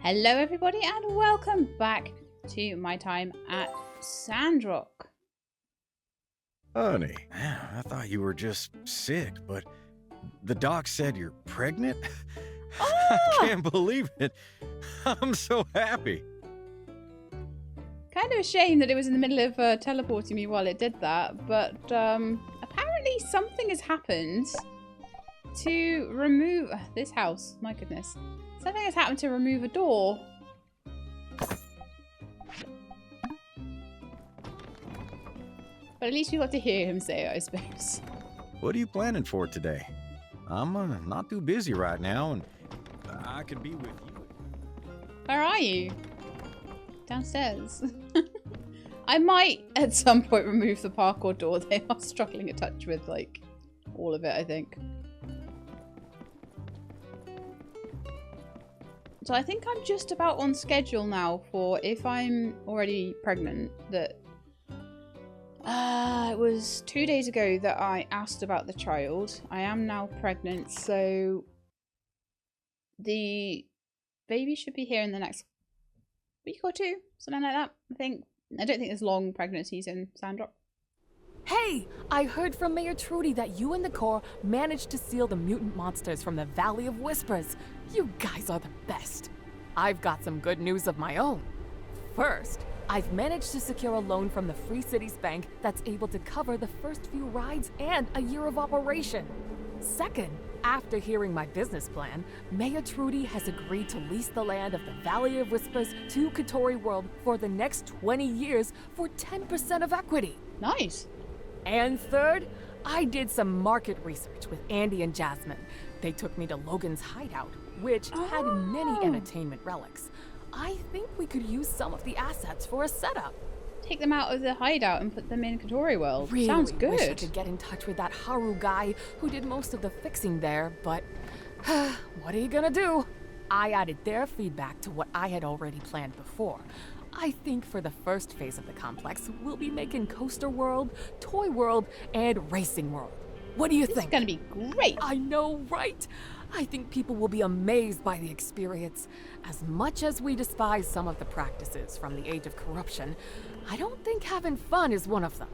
Hello everybody and welcome back to my time at Sandrock. Honey, I thought you were just sick, but the doc said you're pregnant? I can't believe it. I'm so happy. Kind of a shame that it was in the middle of teleporting me while it did that, but apparently something has happened to remove this house. My goodness. Something has happened to remove a door. But at least we got to hear him say it, I suppose. What are you planning for today? I'm not too busy right now, and I could be with you. Where are you? Downstairs. I might at some point remove the parkour door. They are struggling a touch with like all of it, I think. So I think I'm just about on schedule now for if I'm already pregnant. That it was 2 days ago that I asked about the child. I am now pregnant, so the baby should be here in the next week or two, something like that. I don't think there's long pregnancies in Sandrock. Hey! I heard from Mayor Trudy that you and the Corps managed to seal the mutant monsters from the Valley of Whispers. You guys are the best. I've got some good news of my own. First, I've managed to secure a loan from the Free Cities Bank that's able to cover the first few rides and a year of operation. Second, after hearing my business plan, Mayor Trudy has agreed to lease the land of the Valley of Whispers to Katori World for the next 20 years for 10% of equity. Nice. And third, I did some market research with Andy and Jasmine. They took me to Logan's hideout, which had many entertainment relics. I think we could use some of the assets for a setup. Take them out of the hideout and put them in Katori World. Really Sounds good. Wish I could get in touch with that Haru guy who did most of the fixing there, but what are you gonna do? I added their feedback to what I had already planned before. I think for the first phase of the complex, we'll be making Coaster World, Toy World, and Racing World. What do you think? It's gonna be great. I know, right? I think people will be amazed by the experience. As much as we despise some of the practices from the age of corruption, I don't think having fun is one of them.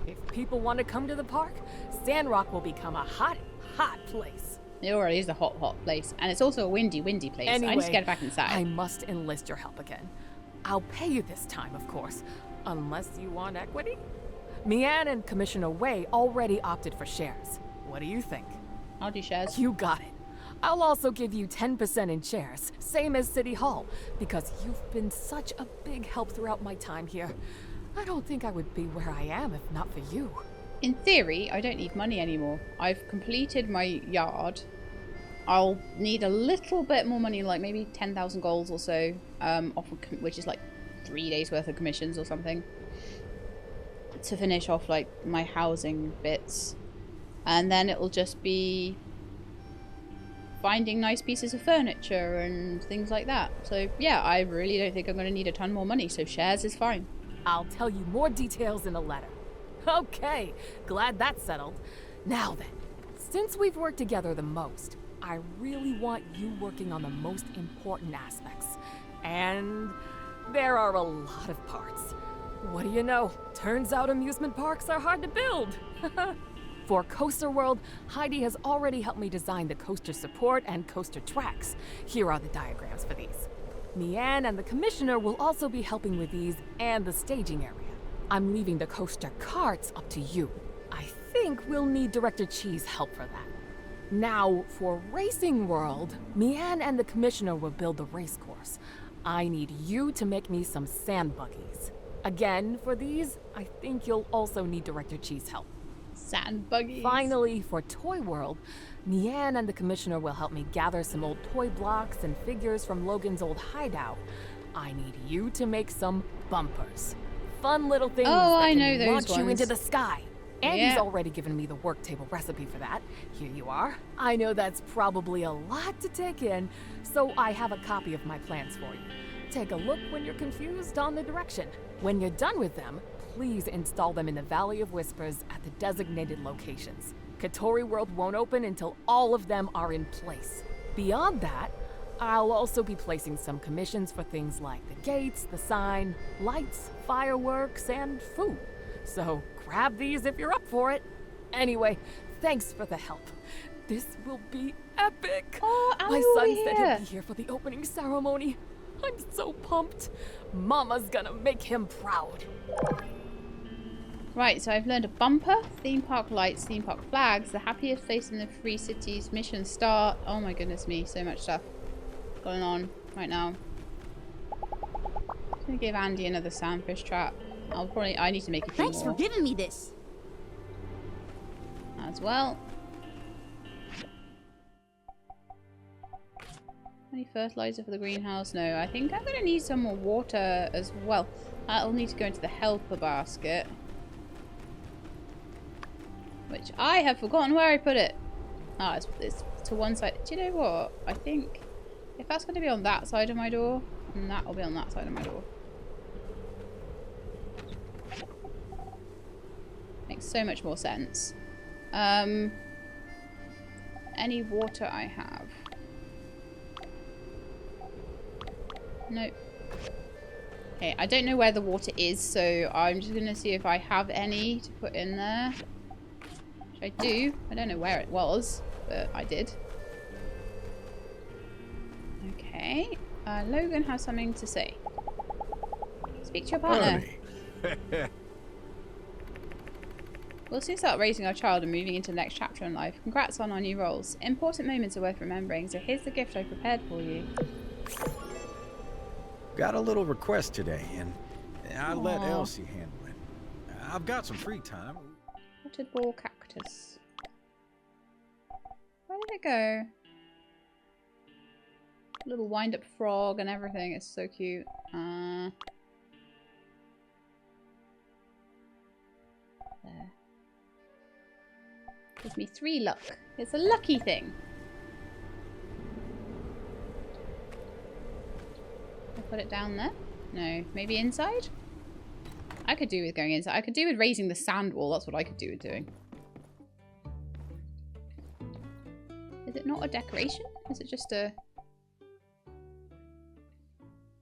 If people want to come to the park, Sandrock will become a hot, hot place. It already is a hot, hot place. And it's also a windy, windy place. Anyway, I need to get back inside. I must enlist your help again. I'll pay you this time, of course, unless you want equity. Mian and Commissioner Wei already opted for shares. What do you think? I'll do shares. You got it. I'll also give you 10% in shares, same as City Hall, because you've been such a big help throughout my time here. I don't think I would be where I am if not for you. In theory, I don't need money anymore. I've completed my yard. I'll need a little bit more money, like maybe 10,000 golds or so, which is like 3 days worth of commissions or something, to finish off like my housing bits. And then it'll just be finding nice pieces of furniture and things like that. So yeah, I really don't think I'm going to need a ton more money, so shares is fine. I'll tell you more details in a letter. Okay, glad that's settled. Now then, since we've worked together the most, I really want you working on the most important aspects. And there are a lot of parts. What do you know? Turns out amusement parks are hard to build. For Coaster World, Heidi has already helped me design the coaster support and coaster tracks. Here are the diagrams for these. Mian and the Commissioner will also be helping with these and the staging area. I'm leaving the coaster carts up to you. I think we'll need Director Chi's help for that. Now, for Racing World, Mian and the Commissioner will build the race course. I need you to make me some sand buggies. Again, for these, I think you'll also need Director Chi's help. Sand buggies. Finally, for Toy World, Mian and the Commissioner will help me gather some old toy blocks and figures from Logan's old hideout. I need you to make some bumpers. Fun little things that can launch you into the sky. Andy's already given me the work table recipe for that. Here you are. I know that's probably a lot to take in, so I have a copy of my plans for you. Take a look when you're confused on the direction. When you're done with them, please install them in the Valley of Whispers at the designated locations. Katori World won't open until all of them are in place. Beyond that, I'll also be placing some commissions for things like the gates, the sign, lights, fireworks, and food. So grab these if you're up for it. Anyway, thanks for the help. This will be epic. Oh, My son said here. he'll be here for the opening ceremony. I'm so pumped. Mama's gonna make him proud. Right, so I've learned a bumper, theme park lights, theme park flags, the happiest place in the free cities, mission start. Oh my goodness me, so much stuff going on right now. I'm gonna give Andy another sandfish trap. I need to make a few Thanks more for giving me this. as well. Any fertilizer for the greenhouse? No, I think I'm gonna need some more water as well. I'll need to go into the helper basket, which I have forgotten where I put it. Ah, it's to one side. Do you know what? I think if that's going to be on that side of my door, then that will be on that side of my door. Makes so much more sense. Any water I have? Nope. Okay, I don't know where the water is, so I'm just going to see if I have any to put in there. I do. I don't know where it was, but I did. Okay. Logan has something to say. Speak to your partner. We'll soon start raising our child and moving into the next chapter in life. Congrats on our new roles. Important moments are worth remembering, so here's the gift I prepared for you. Got a little request today, and I let Aw. Elsie handle it. I've got some free time. Potted ball cactus. Where did it go? Little wind-up frog and everything. It's so cute. There. Gives me 3 luck. It's a lucky thing. I'll put it down there. No, maybe inside? I could do with going inside. I could do with raising the sand wall. That's what I could do with doing. Is it not a decoration? Is it just a...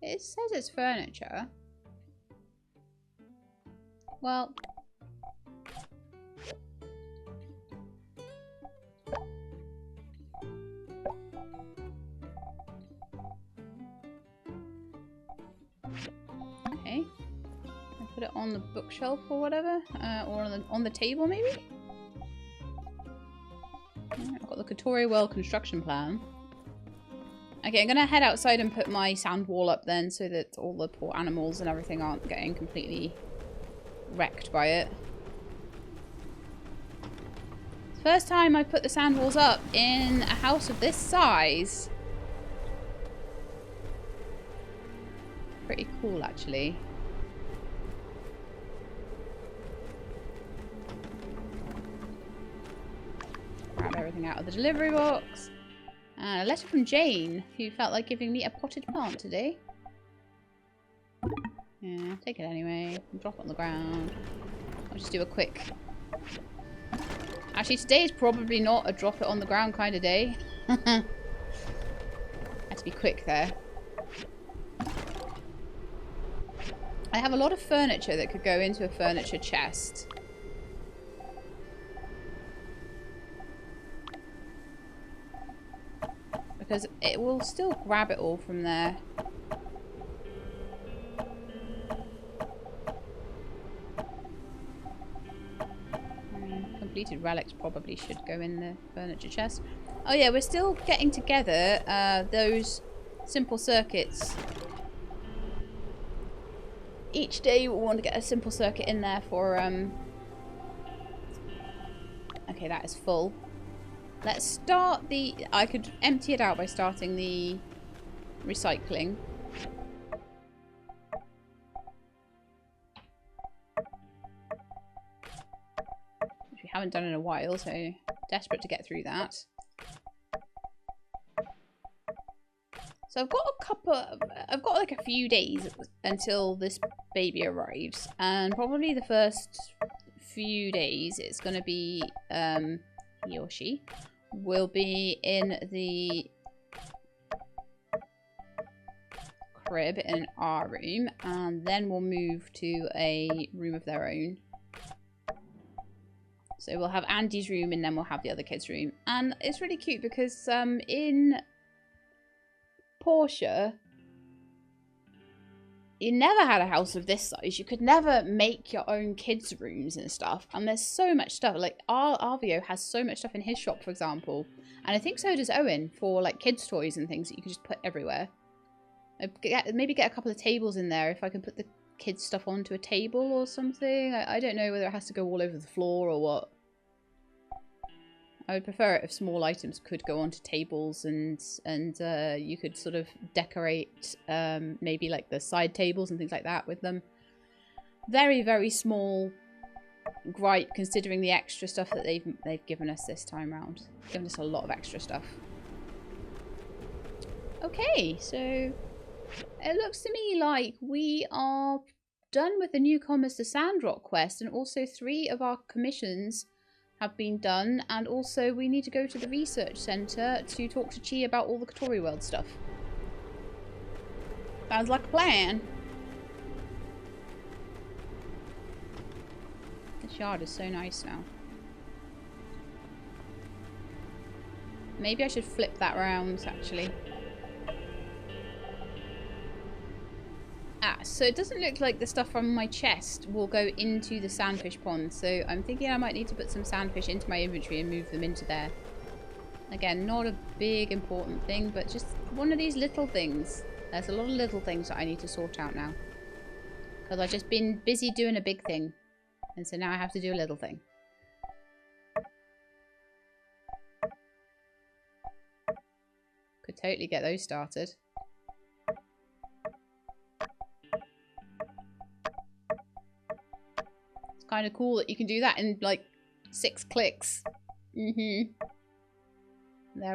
It says it's furniture. Well... Okay. I'll put it on the bookshelf or whatever. Or on the table maybe? I've got the Katoria World construction plan. Okay, I'm gonna head outside and put my sand wall up then so that all the poor animals and everything aren't getting completely wrecked by it. First time I put the sand walls up in a house of this size. Pretty cool actually. Grab everything out of the delivery box. And a letter from Jane, who felt like giving me a potted plant today. Yeah, take it anyway. Drop it on the ground. I'll just do a quick... Actually, today is probably not a drop it on the ground kind of day. Had to be quick there. I have a lot of furniture that could go into a furniture chest. Because it will still grab it all from there. Completed relics probably should go in the furniture chest. Oh yeah, we're still getting together those simple circuits. Each day we want to get a simple circuit in there for... Okay, that is full. Let's start the... I could empty it out by starting the recycling. Which we haven't done in a while, so desperate to get through that. So I've got like a few days until this baby arrives. And probably the first few days it's going to be, he or she will be in the crib in our room, and then we'll move to a room of their own. So we'll have Andy's room, and then we'll have the other kids' room. And it's really cute because in Portia, you never had a house of this size. You could never make your own kids' rooms and stuff. And there's so much stuff. Like, Arvio has so much stuff in his shop, for example. And I think so does Owen, for, like, kids' toys and things that you can just put everywhere. Maybe get a couple of tables in there if I can put the kids' stuff onto a table or something. I don't know whether it has to go all over the floor or what. I would prefer it if small items could go onto tables and you could sort of decorate maybe like the side tables and things like that with them. Very, very small gripe considering the extra stuff that they've given us this time round. Given us a lot of extra stuff. Okay, so it looks to me like we are done with the newcomers to Sandrock quest, and also 3 of our commissions have been done, and also we need to go to the research centre to talk to Chi about all the Katori World stuff. Sounds like a plan. This yard is so nice now. Maybe I should flip that round, actually. Ah, so it doesn't look like the stuff from my chest will go into the sandfish pond. So I'm thinking I might need to put some sandfish into my inventory and move them into there. Again, not a big important thing, but just one of these little things. There's a lot of little things that I need to sort out now. Because I've just been busy doing a big thing. And so now I have to do a little thing. Could totally get those started. Kind of cool that you can do that in like 6 clicks. They're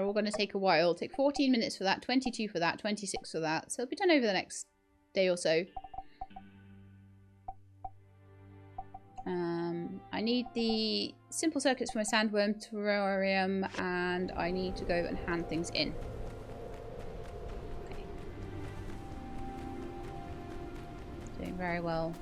all going to take a while. It'll take 14 minutes for that, 22 for that, 26 for that. So it'll be done over the next day or so. I need the simple circuits for my sandworm terrarium, and I need to go and hand things in. Okay. Doing very well.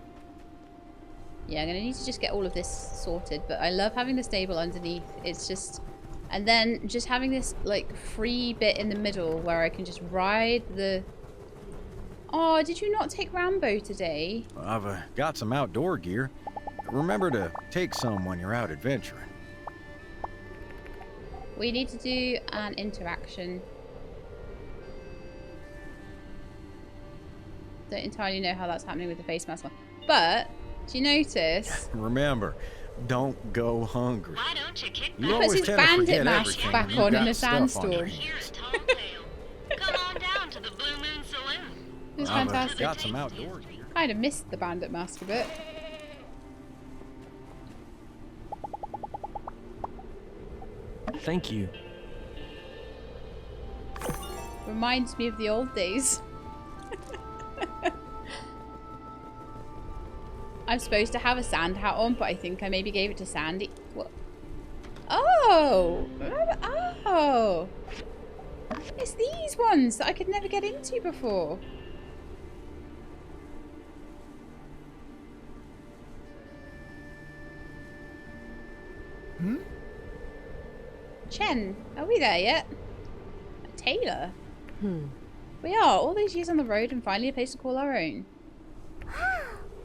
Yeah, I'm going to need to just get all of this sorted, but I love having the stable underneath. It's just... And then just having this, like, free bit in the middle where I can just ride the... Oh, did you not take Rambo today? I've got some outdoor gear. Remember to take some when you're out adventuring. We need to do an interaction. Don't entirely know how that's happening with the face mask one. But... Do you notice? Remember, don't go hungry. Why don't you kick You He puts always his tend to bandit forget mask everything back when you've on in got a stuff on your sandstorm. hands. Here at Talltale. Come on down to the Blue Moon Saloon. It was I've fantastic. got some outdoor gear. Kind of missed the bandit mask a bit. Thank you. Reminds me of the old days. I'm supposed to have a sand hat on, but I think I maybe gave it to Sandy. What? Oh! Oh! It's these ones that I could never get into before. Chen, are we there yet? Taylor? We are. All these years on the road and finally a place to call our own.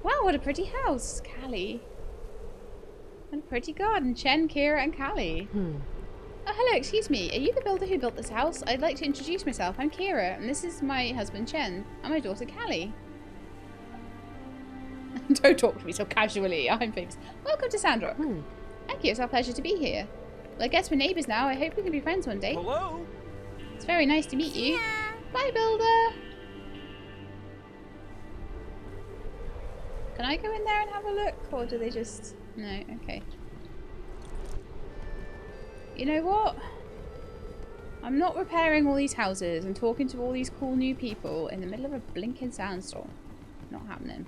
Wow, what a pretty house, Callie. And a pretty garden, Chen, Kira, and Callie. Oh, hello, excuse me. Are you the builder who built this house? I'd like to introduce myself. I'm Kira, and this is my husband, Chen, and my daughter, Callie. Don't talk to me so casually. I'm famous. Welcome to Sandrock. Thank you. It's our pleasure to be here. Well, I guess we're neighbours now. I hope we can be friends one day. Hello? It's very nice to meet you. Bye, builder. Can I go in there and have a look? Or do they just... No, okay. You know what? I'm not repairing all these houses and talking to all these cool new people in the middle of a blinking sandstorm. Not happening.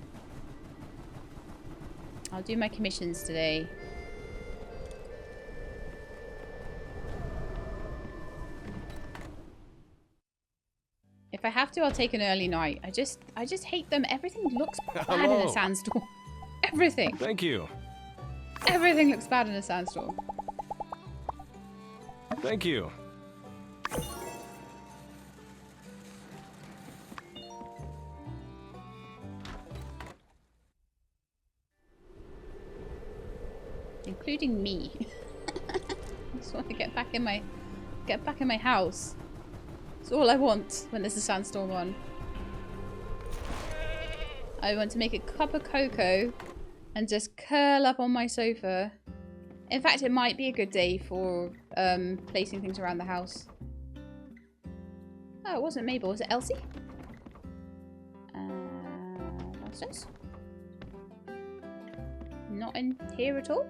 I'll do my commissions today. If I have to, I'll take an early night. I just hate them. Everything looks bad in Hello. a sandstorm. Everything. Thank you. Everything looks bad in a sandstorm. Thank you. Including me. I just want to get back in my house. That's all I want when there's a sandstorm on. I want to make a cup of cocoa and just curl up on my sofa. In fact, it might be a good day for placing things around the house. Oh, it wasn't Mabel. Was it Elsie? Downstairs? Not in here at all?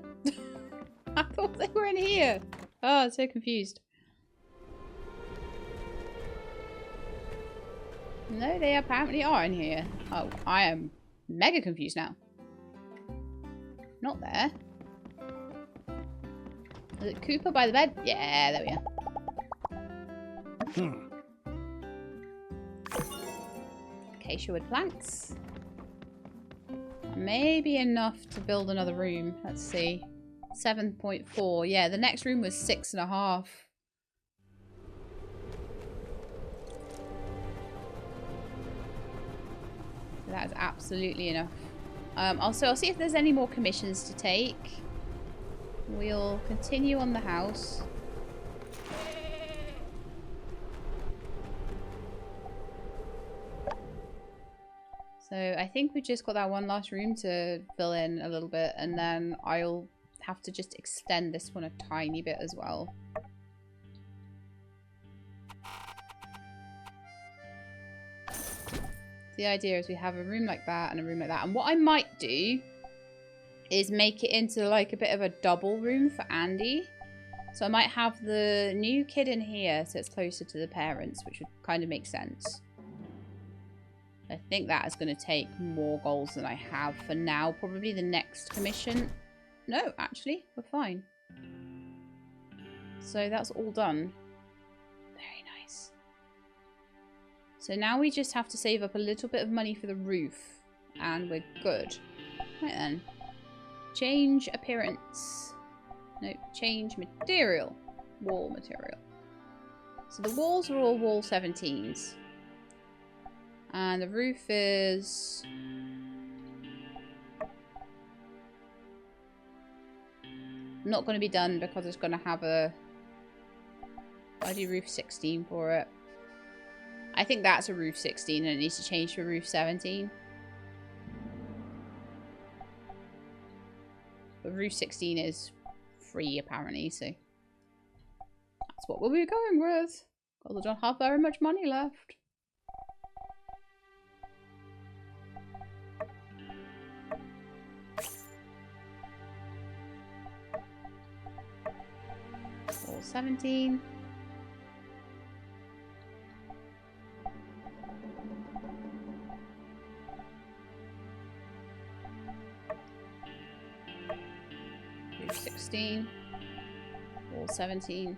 I thought they were in here. Oh, I'm so confused. No, they apparently are in here. Oh, I am mega confused now. Not there. Is it Cooper by the bed? Yeah, there we are. Acacia wood planks. Maybe enough to build another room. Let's see. 7.4. Yeah, the next room was 6.5. That is absolutely enough. Also, I'll see if there's any more commissions to take. We'll continue on the house. So I think we just got that one last room to fill in a little bit, and then I'll have to just extend this one a tiny bit as well. The idea is we have a room like that and a room like that. And what I might do is make it into like a bit of a double room for Andy. So I might have the new kid in here so it's closer to the parents, which would kind of make sense. I think that is going to take more goals than I have for now. Probably the next commission. No, actually, we're fine. So that's all done. Very nice. So now we just have to save up a little bit of money for the roof. And we're good. Right then. Change appearance. No, change material. Wall material. So the walls are all wall 17s. And the roof is... not going to be done because it's going to have a... I do roof 16 for it. I think that's a roof 16 and it needs to change to a roof 17. But roof 16 is free apparently, so... that's what we'll be going with. Because I don't have very much money left. All 17. Roof 16. All 17.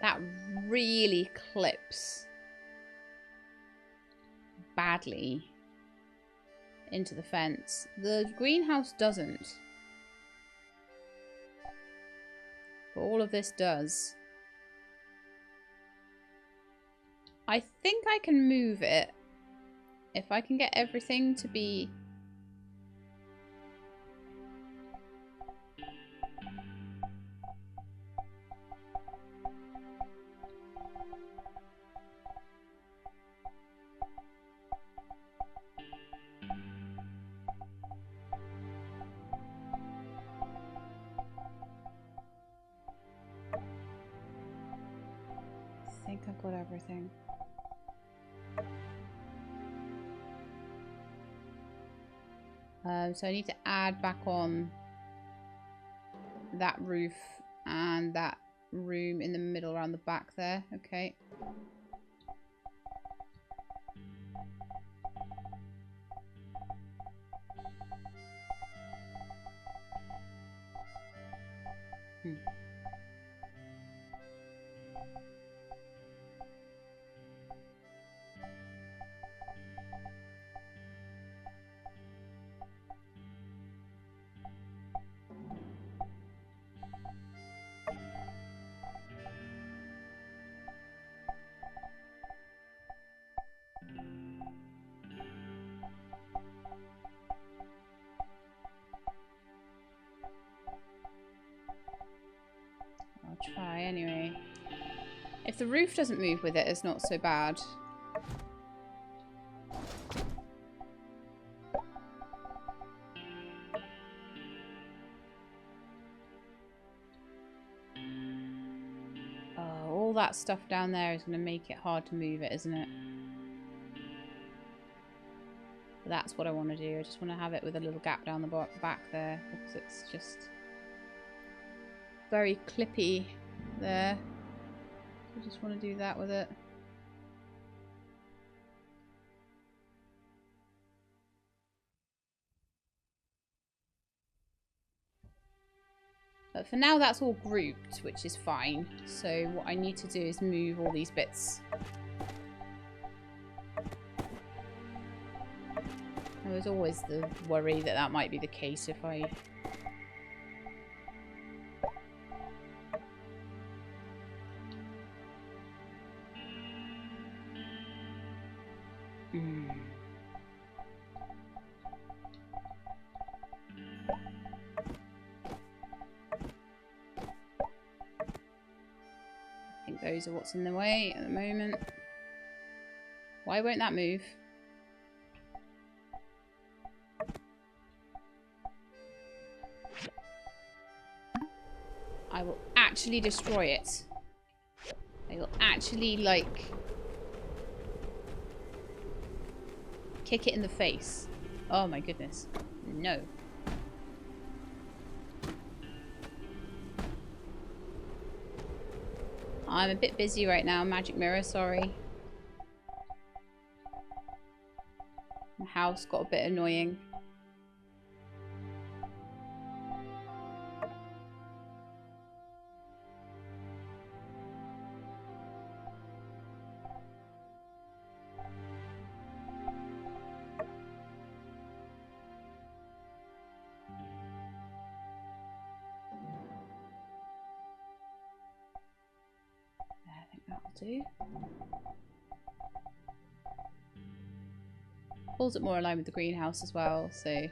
That really clips badly into the fence. The greenhouse doesn't. But all of this does. I think I can move it if I can get everything to be... I think I've got everything. So I need to add back on that roof and that room in the middle around the back there. Okay. I'll try anyway. If the roof doesn't move with it, it's not so bad. Oh, all that stuff down there is going to make it hard to move it, isn't it? But that's what I want to do. I just want to have it with a little gap down the back there, because it's just very clippy there. I just want to do that with it. But for now that's all grouped, which is fine. So what I need to do is move all these bits. There was always the worry that that might be the case if I... I think those are what's in the way at the moment. Why won't that move? I will actually destroy it. I will actually, like, kick it in the face. Oh my goodness. No. I'm a bit busy right now, Magic Mirror, sorry. The house got a bit annoying. Do. Pulls it more aligned with the greenhouse as well, so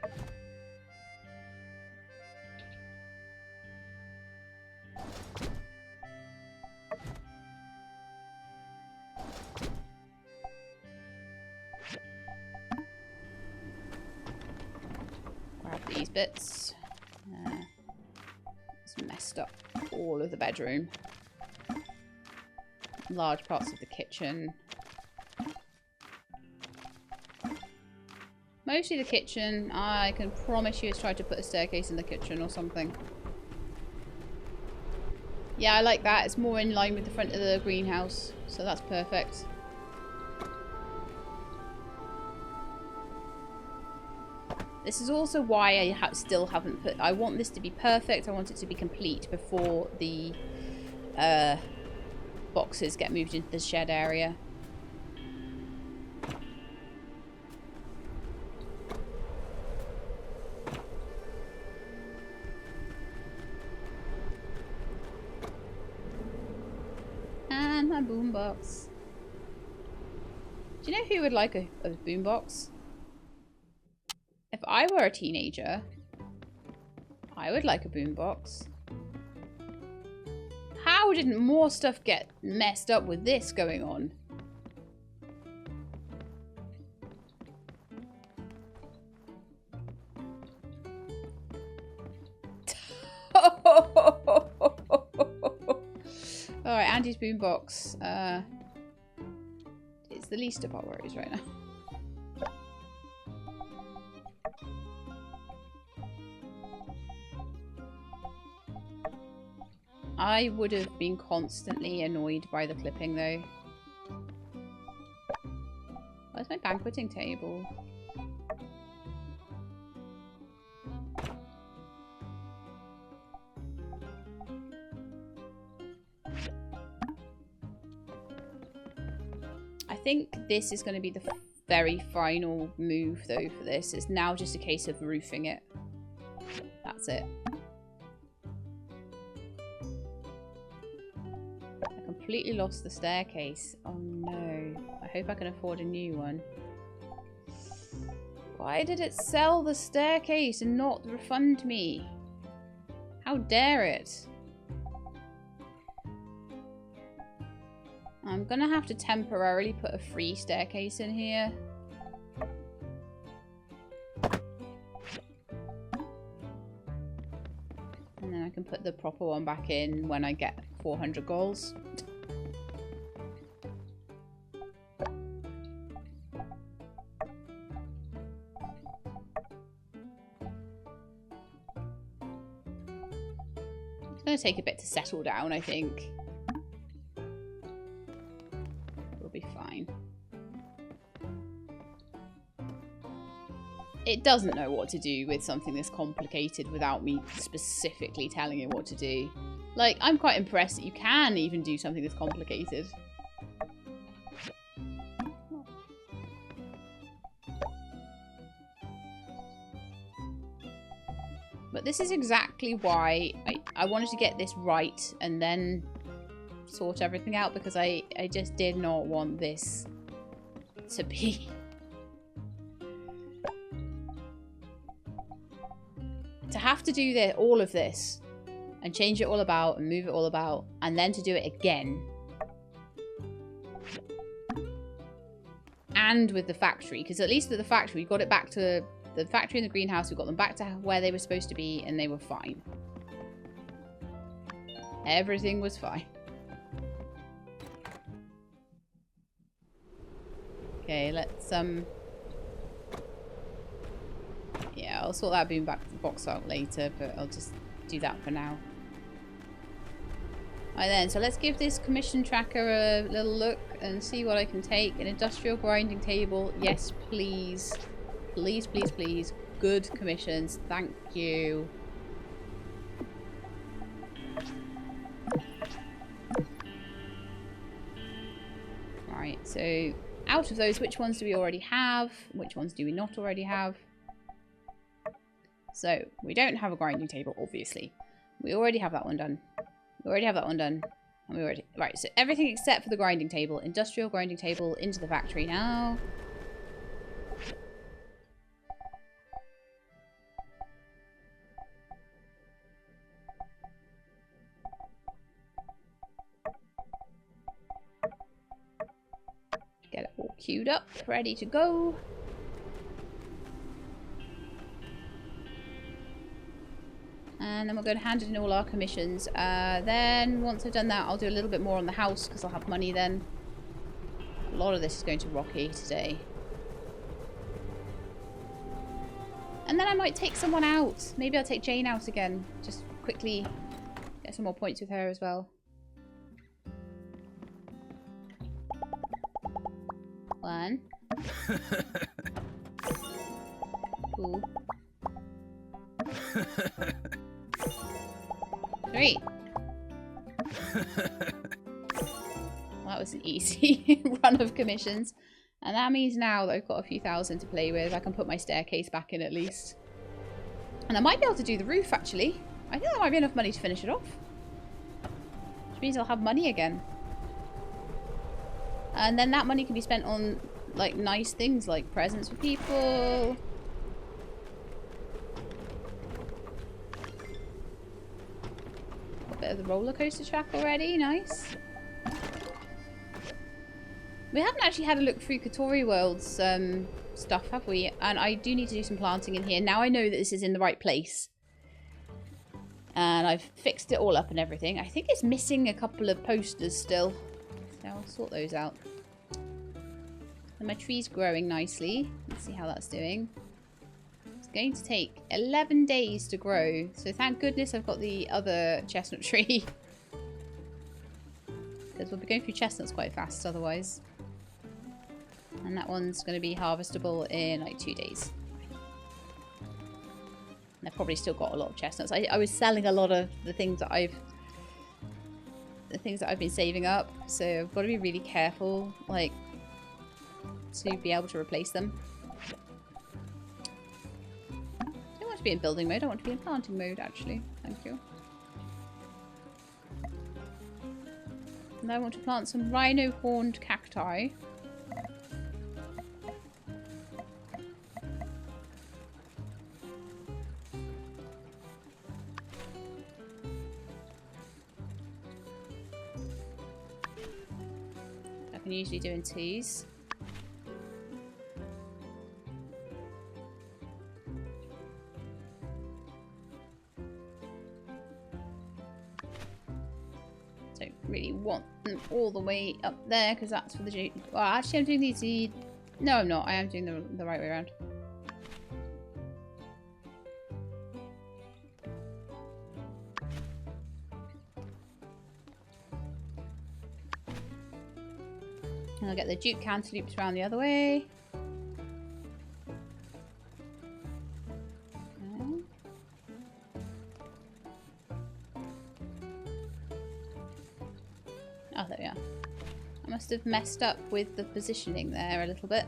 grab these bits. It's messed up all of the bedroom. Large parts of the kitchen. Mostly the kitchen. I can promise you it's tried to put a staircase in the kitchen or something. Yeah, I like that. It's more in line with the front of the greenhouse. So that's perfect. This is also why I still haven't put... I want this to be perfect. I want it to be complete before the... boxes get moved into the shed area. And my boombox. Do you know who would like a boombox? If I were a teenager, I would like a boombox. How didn't more stuff get messed up with this going on? Alright, Andy's boombox. It's the least of our worries right now. I would have been constantly annoyed by the clipping though. Where's my banqueting table? think this is going to be the very final move, though, for this. It's now just a case of roofing it. That's it. I completely lost the staircase. Oh no. I hope I can afford a new one. Why did it sell the staircase and not refund me? How dare it? I'm gonna have to temporarily put a free staircase in here. And then I can put the proper one back in when I get 400 goals. It's gonna take a bit to settle down, I think. Be fine. It doesn't know what to do with something this complicated without me specifically telling it what to do. Like, I'm quite impressed that you can even do something this complicated. But this is exactly why I wanted to get this right and then sort everything out, because I just did not want this to be to have to do all of this and change it all about and move it all about and then to do it again, and with the factory, because at least with the factory we got it back to the factory and the greenhouse, we got them back to where they were supposed to be and they were fine. Everything was fine. Okay, let's yeah, I'll sort that boom box out later, but I'll just do that for now. Alright then, so let's give this commission tracker a little look and see what I can take. An industrial grinding table, yes please. Please, please, please. Good commissions, thank you. Alright, so out of those, which ones do we already have? Which ones do we not already have? So, we don't have a grinding table, obviously. We already have that one done. We already have that one done. And we already... Right, so everything except for the grinding table. Industrial grinding table into the factory now. Get it all queued up, ready to go. And then we're going to hand in all our commissions. Then, once I've done that, I'll do a little bit more on the house because I'll have money then. A lot of this is going to Rocky today. And then I might take someone out. Maybe I'll take Jane out again. Just quickly get some more points with her as well. One. Two. 3. Well, that was an easy run of commissions. And that means now that I've got a few thousand to play with, I can put my staircase back in at least. And I might be able to do the roof, actually. I think that might be enough money to finish it off. Which means I'll have money again. And then that money can be spent on, like, nice things, like presents for people. A bit of the roller coaster track already, nice. We haven't actually had a look through Katori World's stuff, have we? And I do need to do some planting in here. Now I know that this is in the right place. And I've fixed it all up and everything. I think it's missing a couple of posters still. So I'll sort those out. And my tree's growing nicely. Let's see how that's doing. It's going to take 11 days to grow. So thank goodness I've got the other chestnut tree. Because we'll be going through chestnuts quite fast otherwise. And that one's going to be harvestable in like 2 days. And I've probably still got a lot of chestnuts. I was selling a lot of the things that I've been saving up. So I've got to be really careful. Like, to be able to replace them. I don't want to be in building mode. I want to be in planting mode, actually. Thank you. And I want to plant some rhino-horned cacti. I'm usually doing twos. Don't really want them all the way up there because that's for the... Well, actually I'm doing these... No, I'm not. I am doing the right way around. And I'll get the Duke cantaloupes around the other way. Okay. Oh, there we are. I must have messed up with the positioning there a little bit.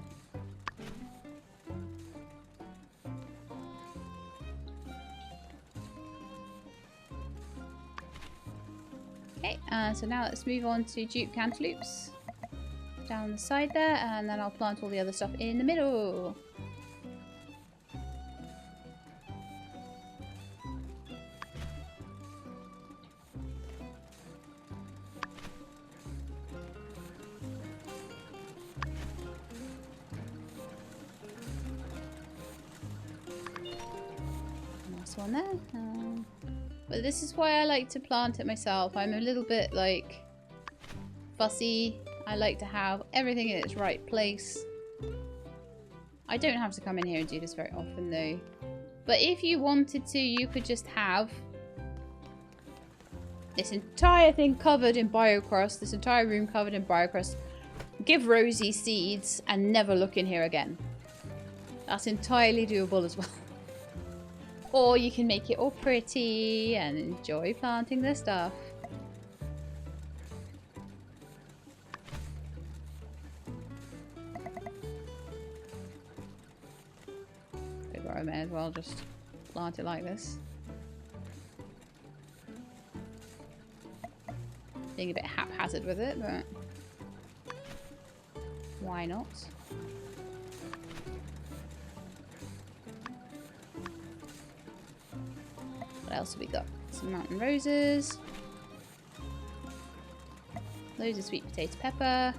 Okay, so now let's move on to Duke cantaloupes. Down the side there, and then I'll plant all the other stuff in the middle. Nice one there. But this is why I like to plant it myself. I'm a little bit like fussy. I like to have everything in its right place. I don't have to come in here and do this very often though. But if you wanted to, you could just have this entire thing covered in biocrust, this entire room covered in biocrust, give Rosie seeds and never look in here again. That's entirely doable as well. Or you can make it all pretty and enjoy planting the stuff. I may as well just plant it like this. Being a bit haphazard with it, but why not? What else have we got? Some mountain roses. Loads of sweet potato pepper.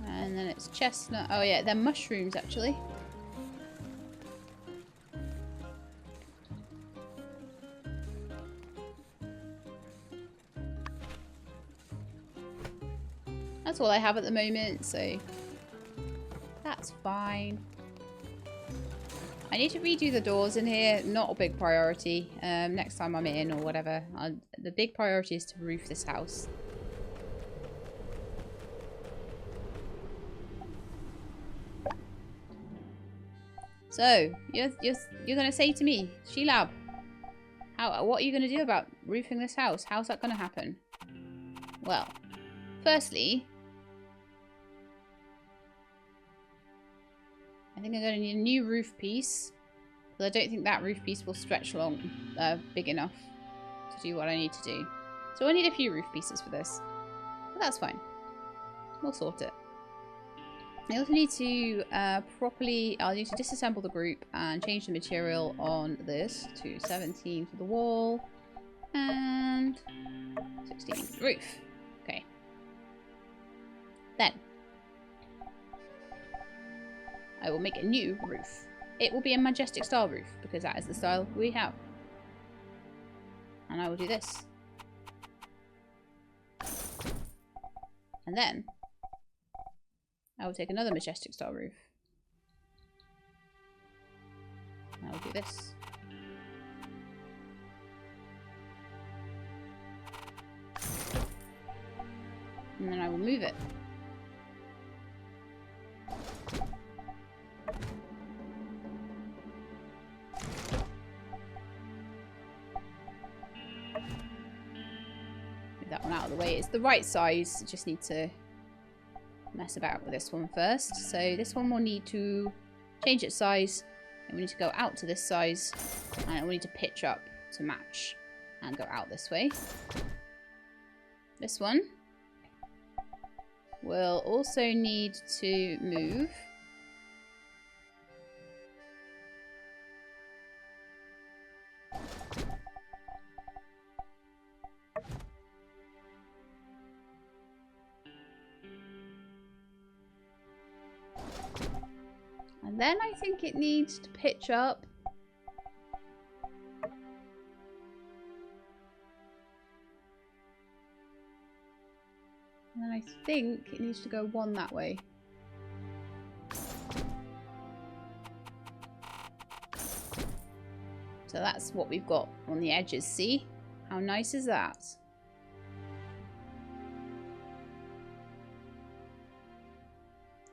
And then it's chestnut. Oh yeah, they're mushrooms actually. That's all I have at the moment, so that's fine. I need to redo the doors in here. Not a big priority. Next time I'm in or whatever. The big priority is to roof this house. So, you're gonna say to me, Sheelab, what are you gonna do about roofing this house? How's that gonna happen? Well, firstly, I think I'm gonna need a new roof piece, because I don't think that roof piece will stretch along big enough to do what I need to do. So I need a few roof pieces for this, but that's fine. We'll sort it. I also need to I'll need to disassemble the group and change the material on this to 17 for the wall and 16 for the roof. Okay. Then I will make a new roof. It will be a majestic style roof because that is the style we have. And I will do this. And then I will take another majestic style roof. I will do this. And then I will move it. that one out of the way. It's the right size. Just need to mess about with this one first. So this one will need to change its size. And we need to go out to this size. And we need to pitch up to match. And go out this way. This one will also need to move. And then I think it needs to pitch up. And then I think it needs to go one that way. So that's what we've got on the edges. See? How nice is that?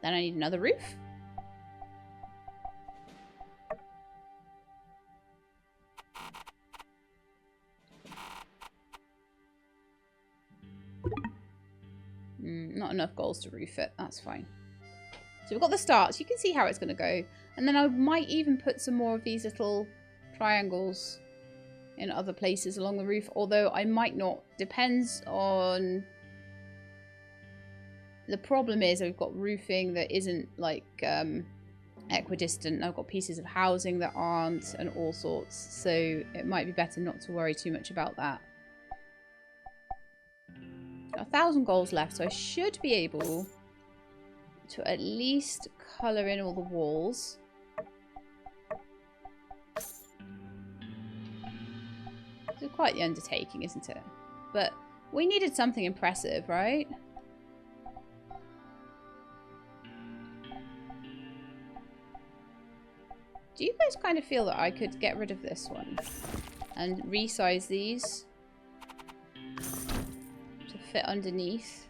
Then I need another roof. Not enough goals to roof it. That's fine. So we've got the starts. You can see how it's going to go. And then I might even put some more of these little triangles in other places along the roof. Although I might not. Depends on... The problem is I've got roofing that isn't like equidistant. I've got pieces of housing that aren't and all sorts. So it might be better not to worry too much about that. 1,000 goals left, so I should be able to at least colour in all the walls. It's quite the undertaking, isn't it? But we needed something impressive, right? Do you guys kind of feel that I could get rid of this one and resize these to fit underneath?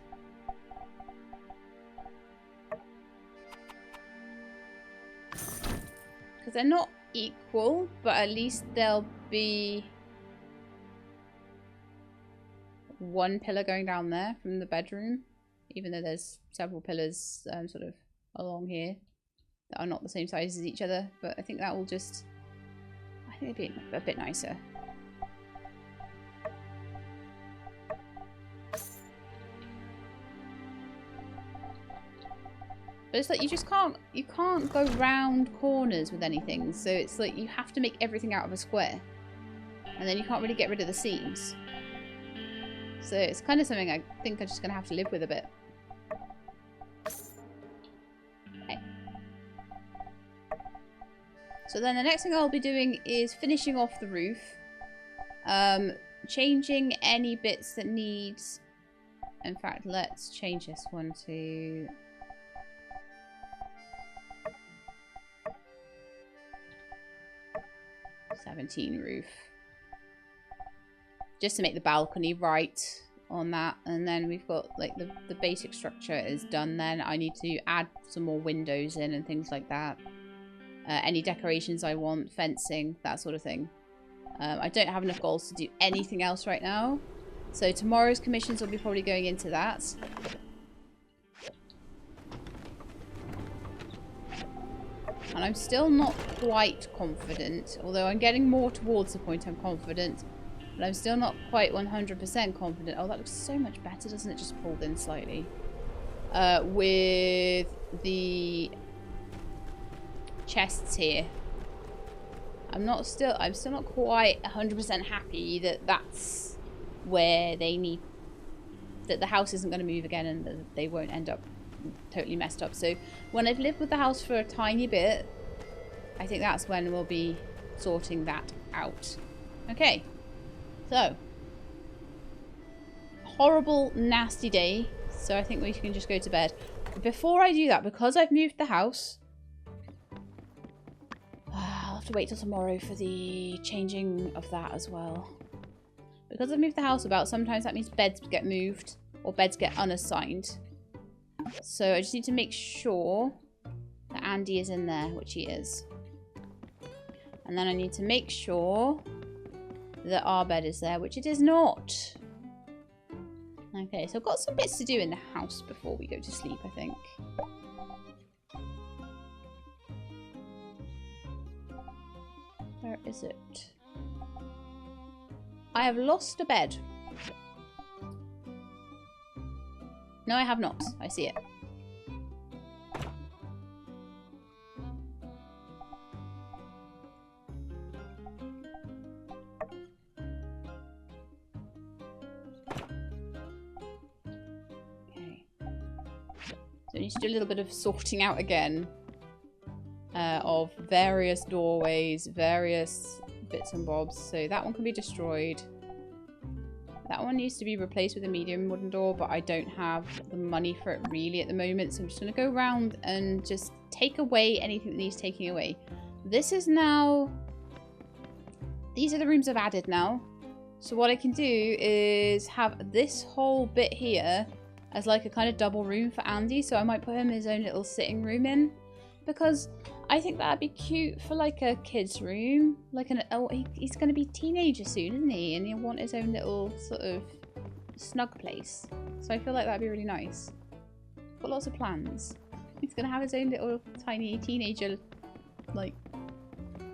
Because they're not equal, but at least they'll be one pillar going down there from the bedroom, even though there's several pillars sort of along here that are not the same size as each other. But I think that will just, I think it'd be a bit nicer. But it's like you just can't go round corners with anything. So it's like you have to make everything out of a square. And then you can't really get rid of the seams. So it's kind of something I think I'm just going to have to live with a bit. Okay. So then the next thing I'll be doing is finishing off the roof. Changing any bits that needs... In fact, let's change this one to... 17 roof. Just to make the balcony right on that. And then we've got like the basic structure is done then. I need to add some more windows in and things like that. Any decorations I want, fencing, that sort of thing. I don't have enough goals to do anything else right now. So tomorrow's commissions will be probably going into that. And I'm still not quite confident, although I'm getting more towards the point I'm confident. But I'm still not quite 100% confident. Oh, that looks so much better, doesn't it? Just pulled in slightly. With the chests here. I'm still not quite 100% happy that that's where they need... That the house isn't going to move again and that they won't end up totally messed up. So when I've lived with the house for a tiny bit, I think that's when we'll be sorting that out. Okay, so horrible nasty day, so I think we can just go to bed. Before I do that, because I've moved the house, I'll have to wait till tomorrow for the changing of that as well. Because I've moved the house about, sometimes that means beds get moved or beds get unassigned. So I just need to make sure that Andy is in there, which he is. And then I need to make sure that our bed is there, which it is not. Okay, so I've got some bits to do in the house before we go to sleep, I think. Where is it? I have lost a bed. No, I have not. I see it. So I need to do a little bit of sorting out again of various doorways, various bits and bobs. So that one can be destroyed. That one needs to be replaced with a medium wooden door, but I don't have the money for it really at the moment. So I'm just going to go around and just take away anything that needs taking away. This is now... These are the rooms I've added now. So what I can do is have this whole bit here as like a kind of double room for Andy. So I might put him his own little sitting room in, because I think that'd be cute for like a kid's room. Like he's going to be a teenager soon, isn't he? And he'll want his own little sort of snug place. So I feel like that'd be really nice. Got lots of plans. He's going to have his own little tiny teenager like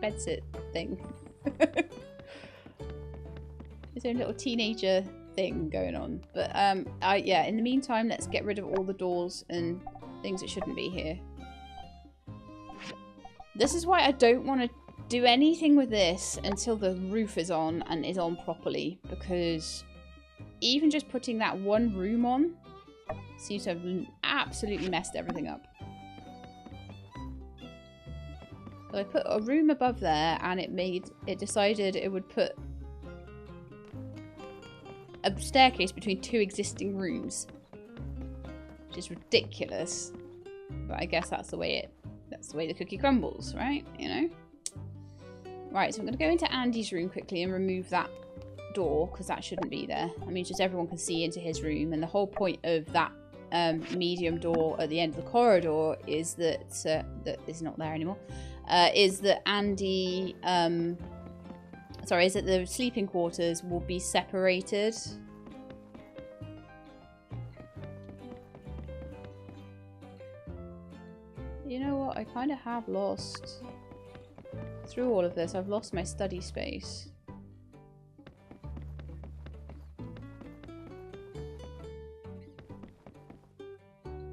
bedsit thing. His own little teenager thing going on. But yeah, in the meantime, let's get rid of all the doors and things that shouldn't be here. This is why I don't want to do anything with this until the roof is on and is on properly, because even just putting that one room on seems to have absolutely messed everything up. So I put a room above there and it decided it would put a staircase between two existing rooms, which is ridiculous, but I guess that's the way the cookie crumbles, right? You know. Right, so I'm going to go into Andy's room quickly and remove that door, because that shouldn't be there. I mean, just everyone can see into his room, and the whole point of that medium door at the end of the corridor is that that is not there anymore. Is that Andy? Sorry, is that the sleeping quarters will be separated. You know what? I kind of have lost, through all of this, I've lost my study space.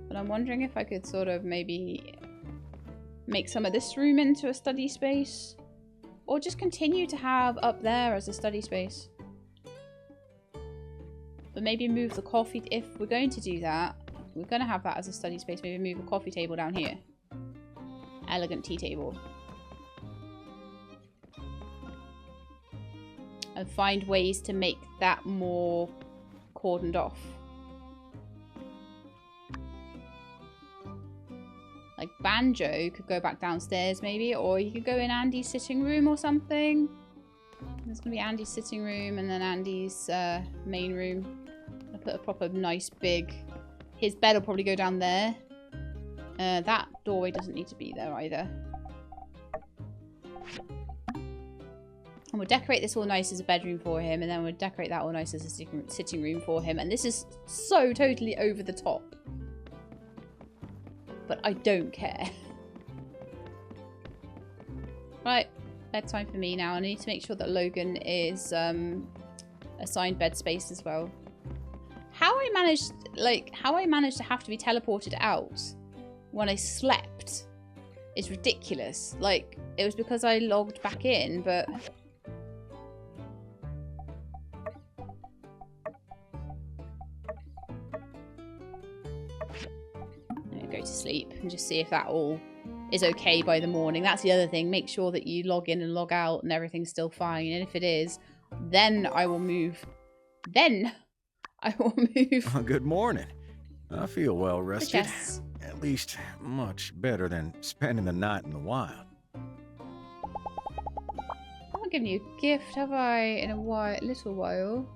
But I'm wondering if I could sort of maybe make some of this room into a study space. Or just continue to have up there as a study space. But maybe move the coffee... If we're going to do that, we're going to have that as a study space. Maybe move a coffee table down here. Elegant tea table. And find ways to make that more cordoned off. Like Banjo could go back downstairs maybe, or you could go in Andy's sitting room or something. There's gonna be Andy's sitting room and then Andy's main room. I'll put a proper nice big... His bed will probably go down there. That doorway doesn't need to be there either. And we'll decorate this all nice as a bedroom for him, and then we'll decorate that all nice as a sitting room for him. And this is so totally over the top. But I don't care. Right, bedtime for me now. I need to make sure that Logan is assigned bed space as well. How I managed to have to be teleported out when I slept is ridiculous. Like, it was because I logged back in, but... Go to sleep and just see if that all is okay by the morning. That's the other thing. Make sure that you log in and log out and everything's still fine. And if it is, then I will move. Then I will move. Good morning. I feel well rested. At least much better than spending the night in the wild. I haven't given you a gift, have I, in a little while?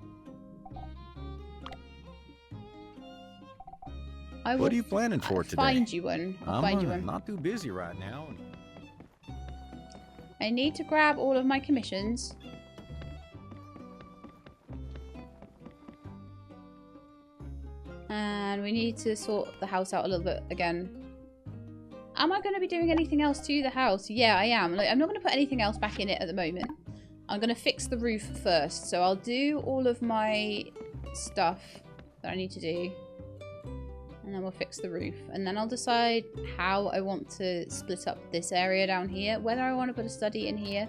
What are you planning for today? Find you one. I'll find you one. I'm not too busy right now. I need to grab all of my commissions. And we need to sort the house out a little bit again. Am I going to be doing anything else to the house? Yeah, I am. Like, I'm not going to put anything else back in it at the moment. I'm going to fix the roof first. So I'll do all of my stuff that I need to do. And then we'll fix the roof. And then I'll decide how I want to split up this area down here. Whether I want to put a study in here.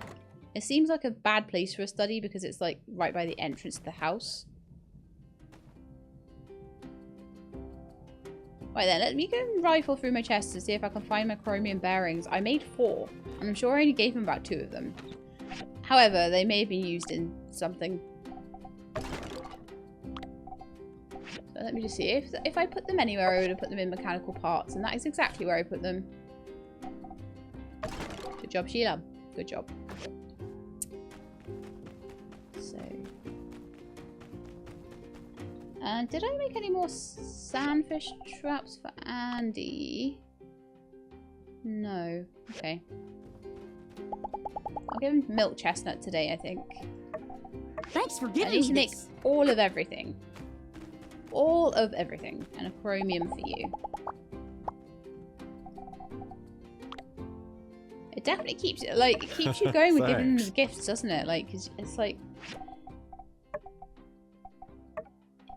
It seems like a bad place for a study because it's like right by the entrance to the house. Right then, let me go and rifle through my chest to see if I can find my chromium bearings. I made 4, and I'm sure I only gave him about 2 of them. However, they may have been used in something. So let me just see. If I put them anywhere, I would have put them in mechanical parts, and that is exactly where I put them. Good job, Sheila. Good job. So... And did I make any more sandfish traps for Andy? No. Okay. I'll give him milk chestnut today, I think. Thanks for I giving need me to make this. all of everything. All of everything. And a chromium for you. It definitely keeps it, like, it keeps you going with giving them the gifts, doesn't it? Like, it's like...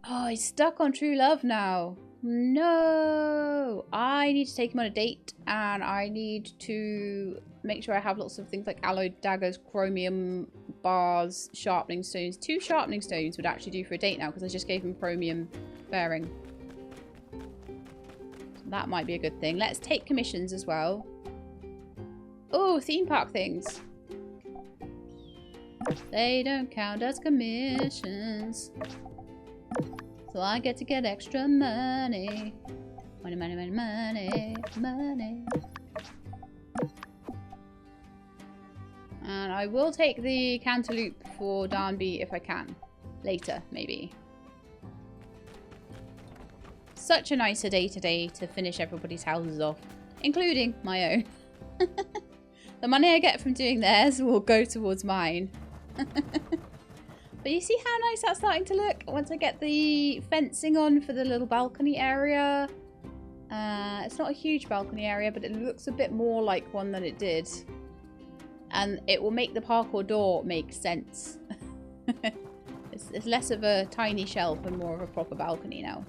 Oh, he's stuck on true love now. No. I need to take him on a date, and I need to make sure I have lots of things like alloyed daggers, chromium bars, sharpening stones. 2 sharpening stones would actually do for a date now, because I just gave him chromium bearing. So that might be a good thing. Let's take commissions as well. Oh, theme park things. They don't count as commissions. So I get to get extra money. Money, money, money, money, money. And I will take the cantaloupe for Darnby if I can. Later, maybe. Such a nicer day today to finish everybody's houses off. Including my own. The money I get from doing theirs will go towards mine. But you see how nice that's starting to look? Once I get the fencing on for the little balcony area. It's not a huge balcony area, but it looks a bit more like one than it did. And it will make the parkour door make sense. It's less of a tiny shelf and more of a proper balcony now.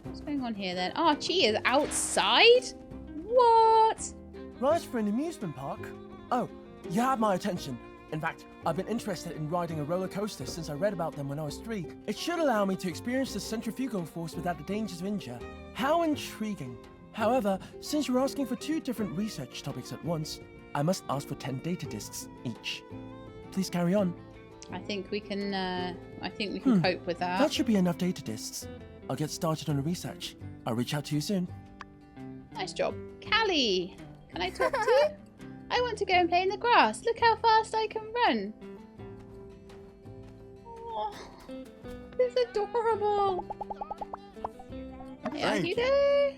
What's going on here then? Oh, Chi is outside? What? Right for an amusement park? Oh, you have my attention. In fact, I've been interested in riding a roller coaster since I read about them when I was 3. It should allow me to experience the centrifugal force without the dangers of injury. How intriguing. However, since you're asking for 2 different research topics at once, I must ask for 10 data discs each. Please carry on. I think we can cope with that. That should be enough data discs. I'll get started on the research. I'll reach out to you soon. Nice job. Callie, can I talk to you? I want to go and play in the grass. Look how fast I can run. Oh, it's adorable. Yeah, you do.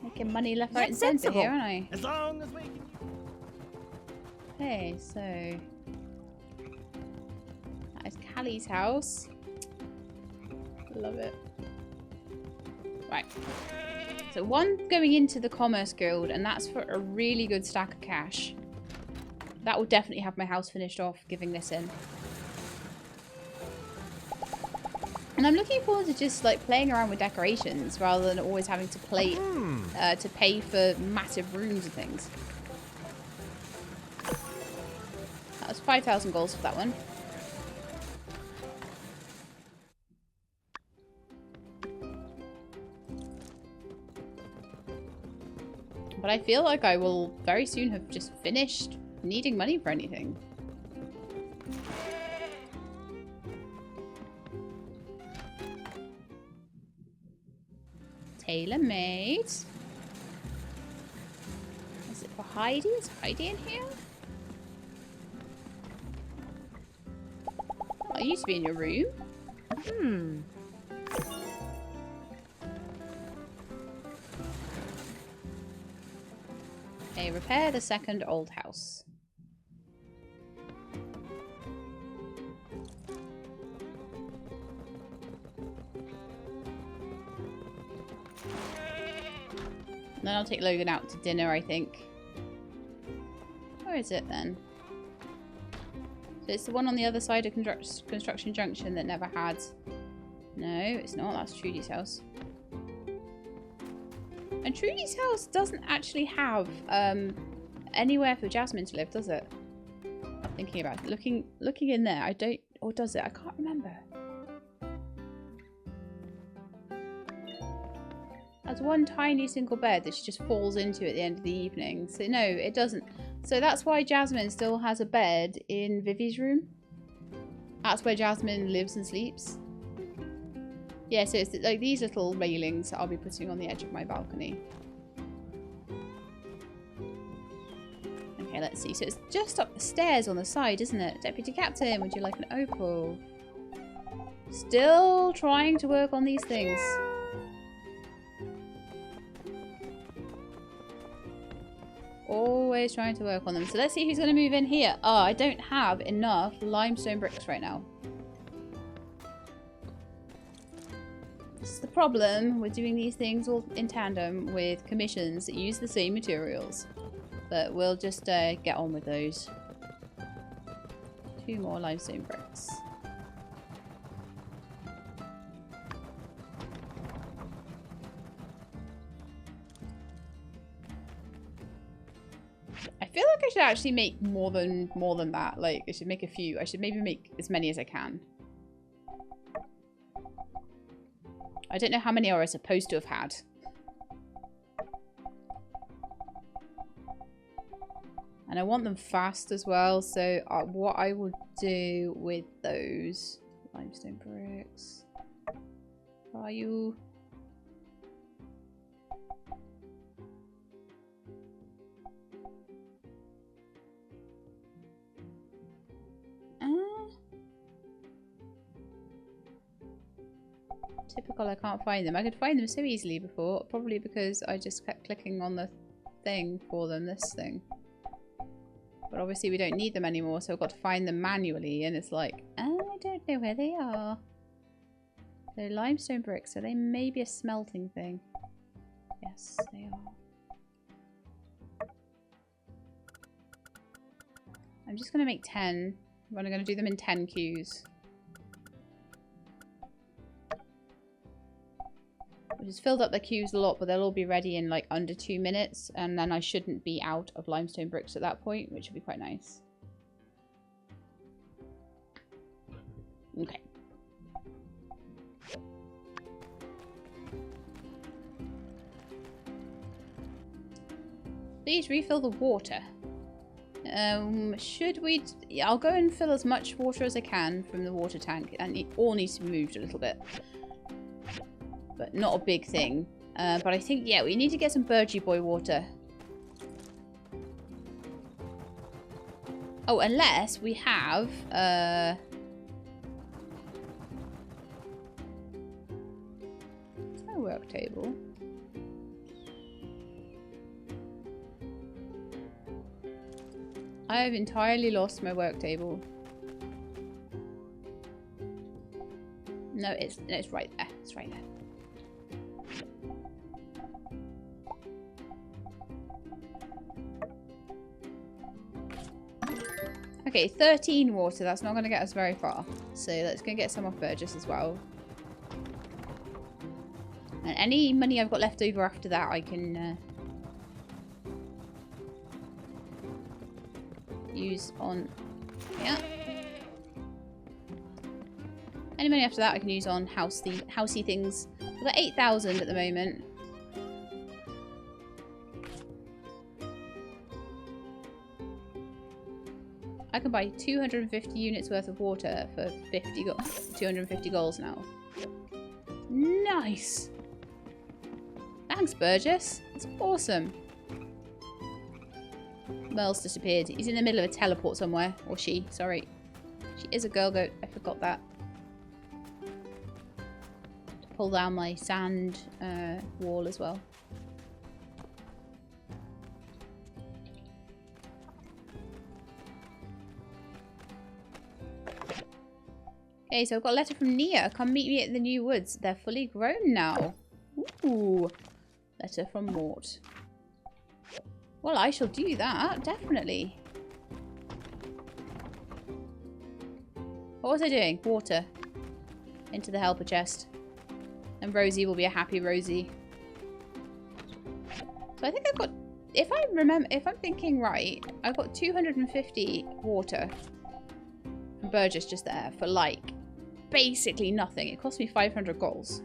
Making money left, right, and centre here, aren't I? As long as we can... Okay, so that is Callie's house. Love it. Right. So 1 going into the Commerce Guild, and that's for a really good stack of cash. That will definitely have my house finished off, giving this in. And I'm looking forward to just like playing around with decorations rather than always having to play to pay for massive rooms and things. That was 5,000 goals for that one. But I feel like I will very soon have just finished needing money for anything. Tailor-made. Is it for Heidi? Is Heidi in here? Oh, it used to be in your room. Okay, repair the second old house. And then I'll take Logan out to dinner, I think. Where is it then? So it's the one on the other side of Construction Junction that never had. No, it's not. That's Trudy's house. And Trudy's house doesn't actually have anywhere for Jasmine to live, does it? Thinking about it. Looking in there, I don't... Or does it? I can't remember. Has one tiny single bed that she just falls into at the end of the evening. So no, it doesn't. So that's why Jasmine still has a bed in Vivi's room. That's where Jasmine lives and sleeps. Yeah, so it's like these little railings that I'll be putting on the edge of my balcony. Okay, let's see. So it's just up the stairs on the side, isn't it? Deputy Captain, would you like an opal? Still trying to work on these things. Always trying to work on them. So let's see who's going to move in here. Oh, I don't have enough limestone bricks right now. This is the problem with doing these things all in tandem with commissions that use the same materials. But we'll just get on with those. 2 more limestone bricks. I feel like I should actually make more than that. Like, I should make a few. I should maybe make as many as I can. I don't know how many I was supposed to have had. And I want them fast as well. So what I will do with those limestone bricks. Are you... Typical, I can't find them. I could find them so easily before, probably because I just kept clicking on the thing for them, this thing. But obviously we don't need them anymore, so I've got to find them manually, and it's like, I don't know where they are. They're limestone bricks, so they may be a smelting thing. Yes, they are. I'm just going to make 10. I'm going to do them in 10 queues. Which has filled up the queues a lot, but they'll all be ready in like under 2 minutes. And then I shouldn't be out of limestone bricks at that point, which would be quite nice. Okay. Please refill the water. Should we... Yeah, I'll go and fill as much water as I can from the water tank. And it all needs to be moved a little bit. But not a big thing. But I think, yeah, we need to get some Burgee Boy water. Oh, unless we have... It's my work table. I have entirely lost my work table. No, it's right there. It's right there. Okay, 13 water. That's not going to get us very far. So let's go get some off Burgess as well. And any money I've got left over after that, I can use on... Yeah. Any money after that, I can use on housey things. I've got 8,000 at the moment. I can buy 250 units worth of water for 250 goals now. Nice! Thanks, Burgess. That's awesome. Merle's disappeared. He's in the middle of a teleport somewhere. Or she, sorry. She is a girl goat. I forgot that. To pull down my sand wall as well. Okay, so I've got a letter from Nia. Come meet me at the New Woods. They're fully grown now. Ooh. Letter from Mort. Well, I shall do that, definitely. What was I doing? Water. Into the helper chest. And Rosie will be a happy Rosie. So I think I've got... If I'm thinking right, I've got 250 water. And Burgess just there for, like, basically nothing. It cost me 500 goals.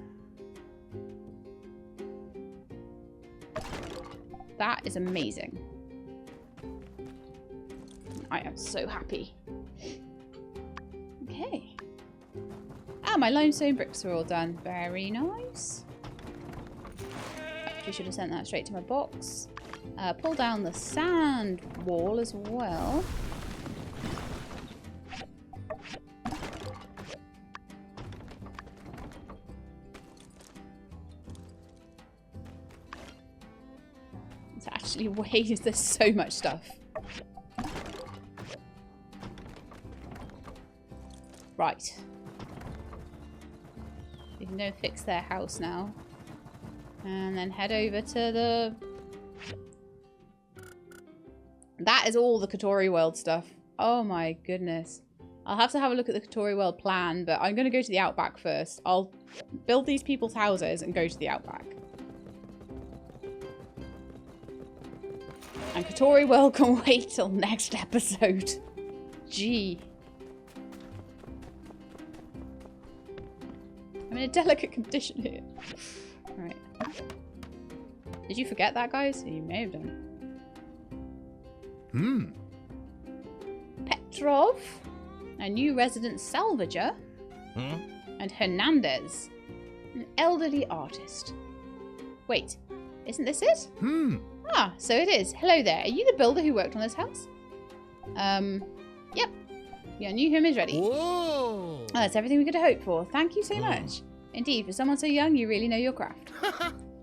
That is amazing. I am so happy. Okay. Ah, my limestone bricks are all done. Very nice. Actually, should have sent that straight to my box. Pull down the sand wall as well. It's actually way, there's so much stuff. Right. We can go fix their house now. And then head over to the... That is all the Katori World stuff. Oh my goodness. I'll have to have a look at the Katori World plan, but I'm going to go to the Outback first. I'll build these people's houses and go to the Outback. And Katori World can wait till next episode. Gee. I'm in a delicate condition here. Right. Did you forget that, guys? You may have done. Petrov, a new resident salvager, and Hernandez, an elderly artist. Wait, isn't this it? Ah, so it is. Hello there. Are you the builder who worked on this house? Yep. Your new home is ready. Whoa! Oh, that's everything we could have hoped for. Thank you so much. Indeed, for someone so young, you really know your craft.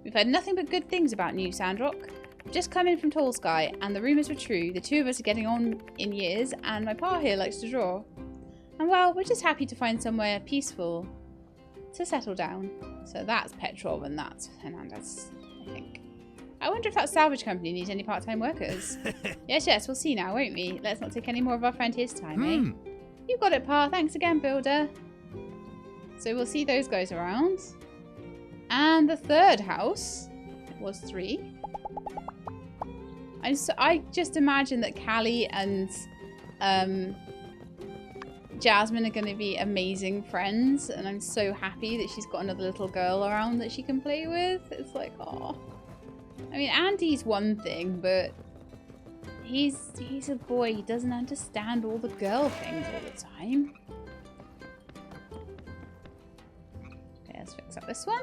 We've heard nothing but good things about New Sandrock. I've just come in from Tall Sky, and the rumours were true. The two of us are getting on in years, and my pa here likes to draw. And well, we're just happy to find somewhere peaceful to settle down. So that's Petrov, and that's Hernandez, I think. I wonder if that salvage company needs any part-time workers. Yes, we'll see now, won't we? Let's not take any more of our friend his time, eh? You got it, Pa. Thanks again, builder. So we'll see those guys around. And the third house was 3. I just imagine that Callie and Jasmine are going to be amazing friends. And I'm so happy that she's got another little girl around that she can play with. It's like, oh. I mean, Andy's one thing, but he's a boy. He doesn't understand all the girl things all the time. Okay, let's fix up this one.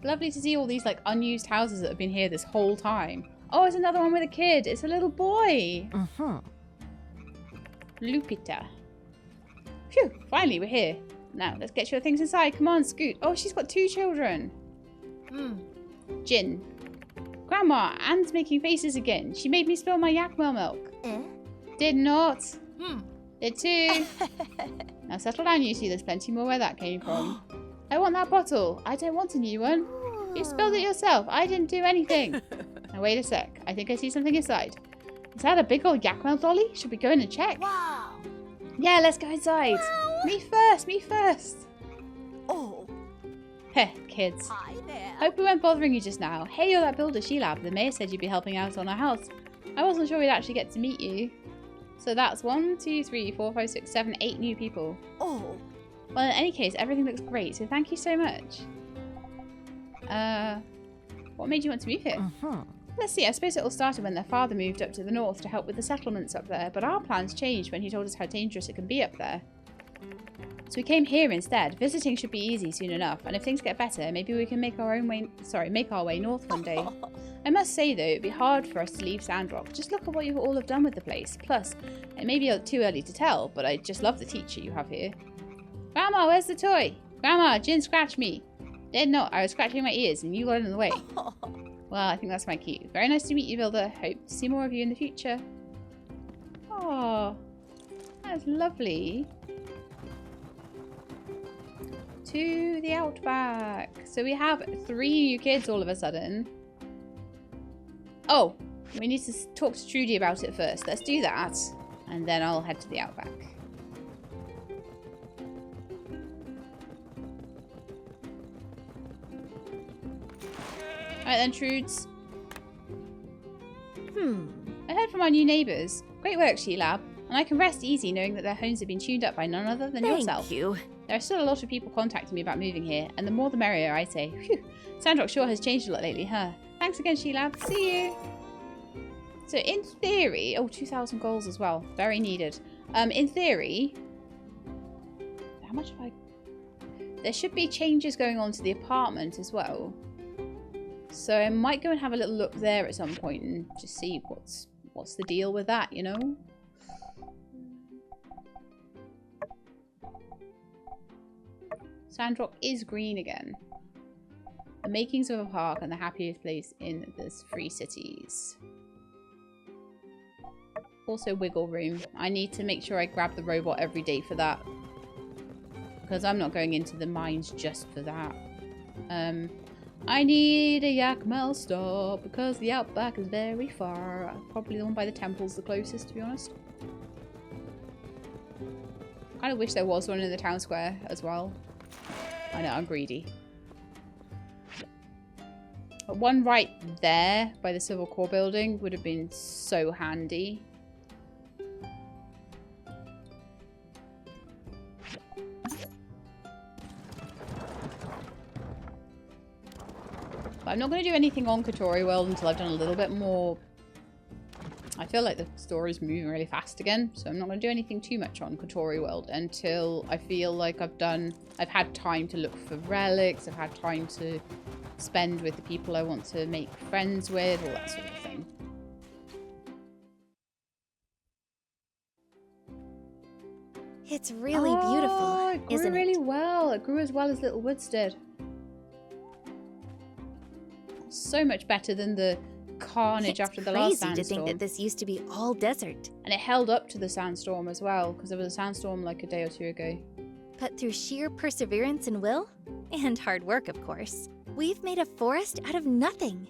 Lovely to see all these like unused houses that have been here this whole time. Oh, it's another one with a kid. It's a little boy. Lupita. Phew, finally we're here. Now, let's get your things inside. Come on, Scoot. Oh, she's got 2 children. Jin. Grandma, Anne's making faces again. She made me spill my yakmel milk. Did not. Did too. Now settle down, you see. There's plenty more where that came from. I want that bottle. I don't want a new one. You spilled it yourself. I didn't do anything. Now, wait a sec. I think I see something inside. Is that a big old yakmel dolly? Should we go in and check? Wow. Yeah, let's go inside. Me first, me first. Oh. Heh, kids. Hi there. Hope we weren't bothering you just now. Hey, you're that builder, Sheilab. The mayor said you'd be helping out on our house. I wasn't sure we'd actually get to meet you. So that's 1, 2, 3, 4, 5, 6, 7, 8 new people. Oh. Well, in any case, everything looks great, so thank you so much. What made you want to move here? Let's see, I suppose it all started when their father moved up to the north to help with the settlements up there, but our plans changed when he told us how dangerous it can be up there. So we came here instead. Visiting should be easy soon enough, and if things get better, maybe we can make our way north one day. I must say though, it'd be hard for us to leave Sandrock. Just look at what you all have done with the place. Plus, it may be too early to tell, but I just love the teacher you have here. Grandma, where's the toy? Grandma, Jin scratched me. Did not. I was scratching my ears and you got in the way. Well, I think that's my cue. Very nice to meet you, Builder. Hope to see more of you in the future. Oh. That's lovely. To the outback. So we have 3 new kids all of a sudden. Oh, we need to talk to Trudy about it first. Let's do that. And then I'll head to the outback. Alright then, Trudes. I heard from our new neighbours. Great work, She-Lab. And I can rest easy knowing that their homes have been tuned up by none other than yourself. Thank you. There are still a lot of people contacting me about moving here, and the more the merrier, I say. Phew. Sandrock sure has changed a lot lately, huh? Thanks again, She-Lab. See you! So in theory... Oh, 2,000 goals as well. Very needed. In theory... How much have I... There should be changes going on to the apartment as well. So I might go and have a little look there at some point and just see what's the deal with that, you know? Sandrock is green again. The makings of a park and the happiest place in the 3 cities. Also wiggle room. I need to make sure I grab the robot every day for that. Because I'm not going into the mines just for that. I need a Yakmel stop because the outback is very far. Probably the one by the temple's the closest, to be honest. I kind of wish there was one in the town square as well. I know, I'm greedy. But one right there by the Civil Corps building would have been so handy. But I'm not going to do anything on Kotori World until I've done a little bit more. I feel like the story's moving really fast again, so I'm not going to do anything too much on Kotori World until I feel like I've had time to look for relics, I've had time to spend with the people I want to make friends with, all that sort of thing. It's really beautiful, It grew isn't really it? well. It grew as well as Little Woods did. So much better than the carnage after the last sandstorm. It's crazy to think that this used to be all desert. And it held up to the sandstorm as well, because there was a sandstorm like a day or 2 ago. But through sheer perseverance and will, and hard work, of course, we've made a forest out of nothing.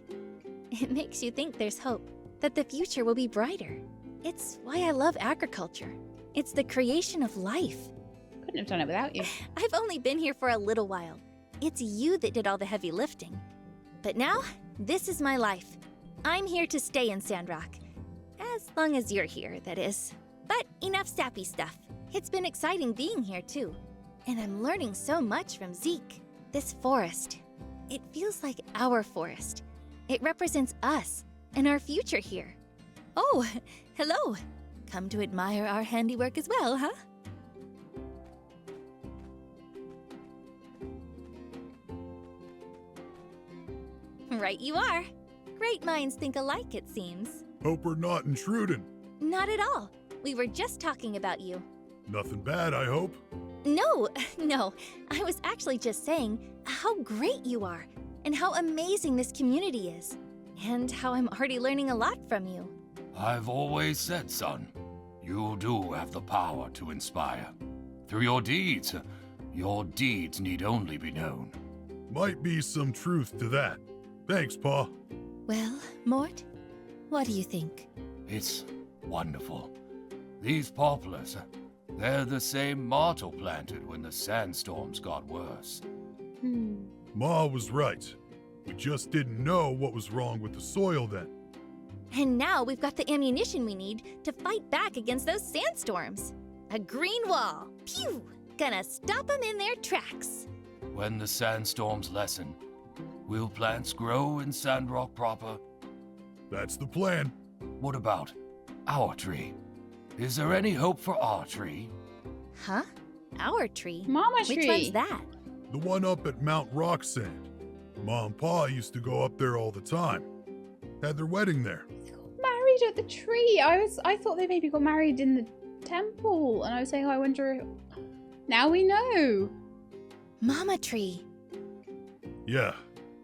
It makes you think there's hope, that the future will be brighter. It's why I love agriculture. It's the creation of life. Couldn't have done it without you. I've only been here for a little while. It's you that did all the heavy lifting. But now, this is my life. I'm here to stay in Sandrock. As long as you're here, that is. But enough sappy stuff. It's been exciting being here, too. And I'm learning so much from Zeke. This forest. It feels like our forest. It represents us and our future here. Oh, hello. Come to admire our handiwork as well, huh? Right you are. Great minds think alike, it seems. Hope we're not intruding. Not at all. We were just talking about you. Nothing bad, I hope. No, no. I was actually just saying how great you are and how amazing this community is. And how I'm already learning a lot from you. I've always said, son, you do have the power to inspire. Through your deeds need only be known. Might be some truth to that. Thanks, Pa. Well, Mort, what do you think? It's wonderful. These poplars, they're the same Martel planted when the sandstorms got worse. Ma was right. We just didn't know what was wrong with the soil then. And now we've got the ammunition we need to fight back against those sandstorms. A green wall. Pew! Gonna stop them in their tracks. When the sandstorms lessen, will plants grow in Sandrock proper? That's the plan. What about our tree? Is there any hope for our tree? Huh? Our tree? Mama Which tree. one's that? The one up at Mount Rocksand. Ma and Pa used to go up there all the time. Had their wedding there. Married at the tree. I thought they maybe got married in the temple, and I was saying, I wonder. Now we know. Mama tree. Yeah,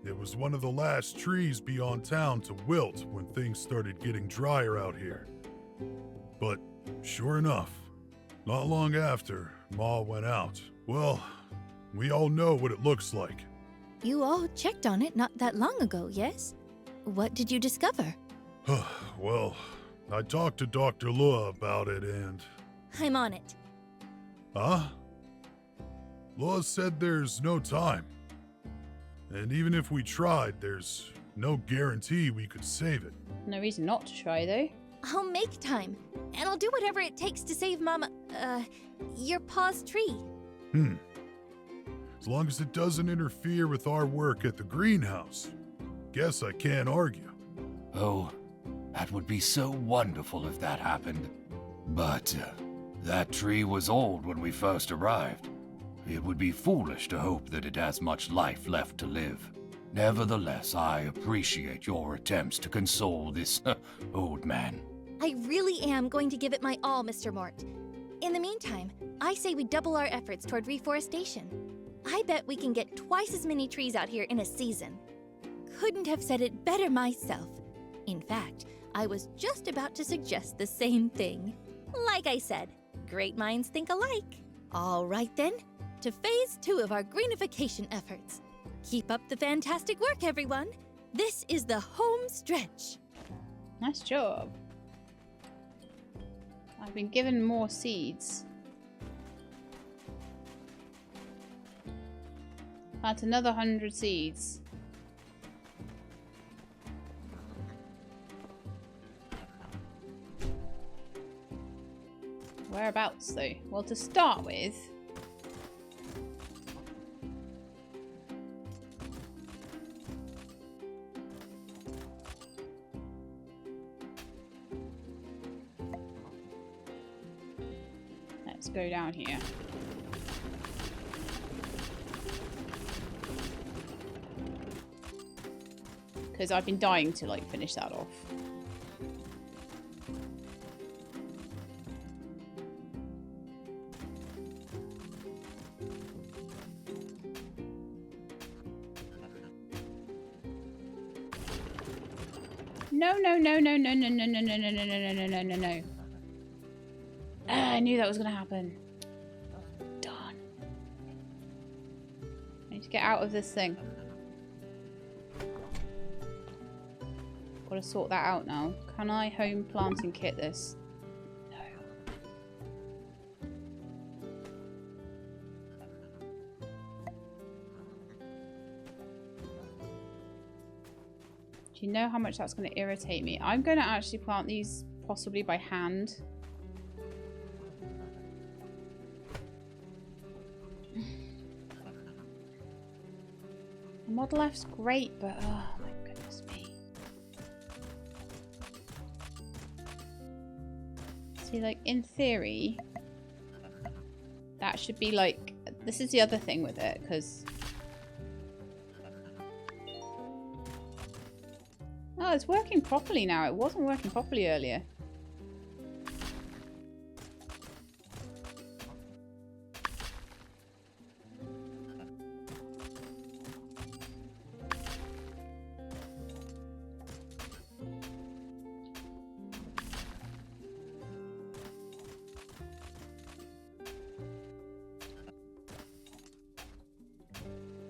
it was one of the last trees beyond town to wilt when things started getting drier out here. But sure enough, Not long after, Ma went out. Well, we all know what it looks like. You all checked on it not that long ago, yes? What did you discover? Well, I talked to Dr. Lua about it and... I'm on it. Huh? Lua said there's no time. And even if we tried, there's no guarantee we could save it. No reason not to try, though. I'll make time, and I'll do whatever it takes to save your pa's tree. As long as it doesn't interfere with our work at the greenhouse. Guess I can't argue. Oh, that would be so wonderful if that happened. But that tree was old when we first arrived. It would be foolish to hope that it has much life left to live. Nevertheless, I appreciate your attempts to console this old man. I really am going to give it my all, Mr. Mort. In the meantime, I say we double our efforts toward reforestation. I bet we can get twice as many trees out here in a season. Couldn't have said it better myself. In fact, I was just about to suggest the same thing. Like I said, great minds think alike. All right then, to phase 2 of our greenification efforts. Keep up the fantastic work, everyone. This is the home stretch. Nice job. I've been given more seeds. Plant another 100 seeds. Whereabouts, though? Well, to start with... let's go down here. Because I've been dying to, like, finish that off. No, no, no, no, no, no, no, no, no, no, no, no, no, no, no, no. I knew that was going to happen. Darn. I need to get out of this thing. Gotta sort that out now. Can I home planting kit this? No. Do you know how much that's going to irritate me? I'm going to actually plant these possibly by hand. The Model F's great, but oh my goodness me. See, like, in theory, that should be like... This is the other thing with it, because... Oh, it's working properly now. It wasn't working properly earlier.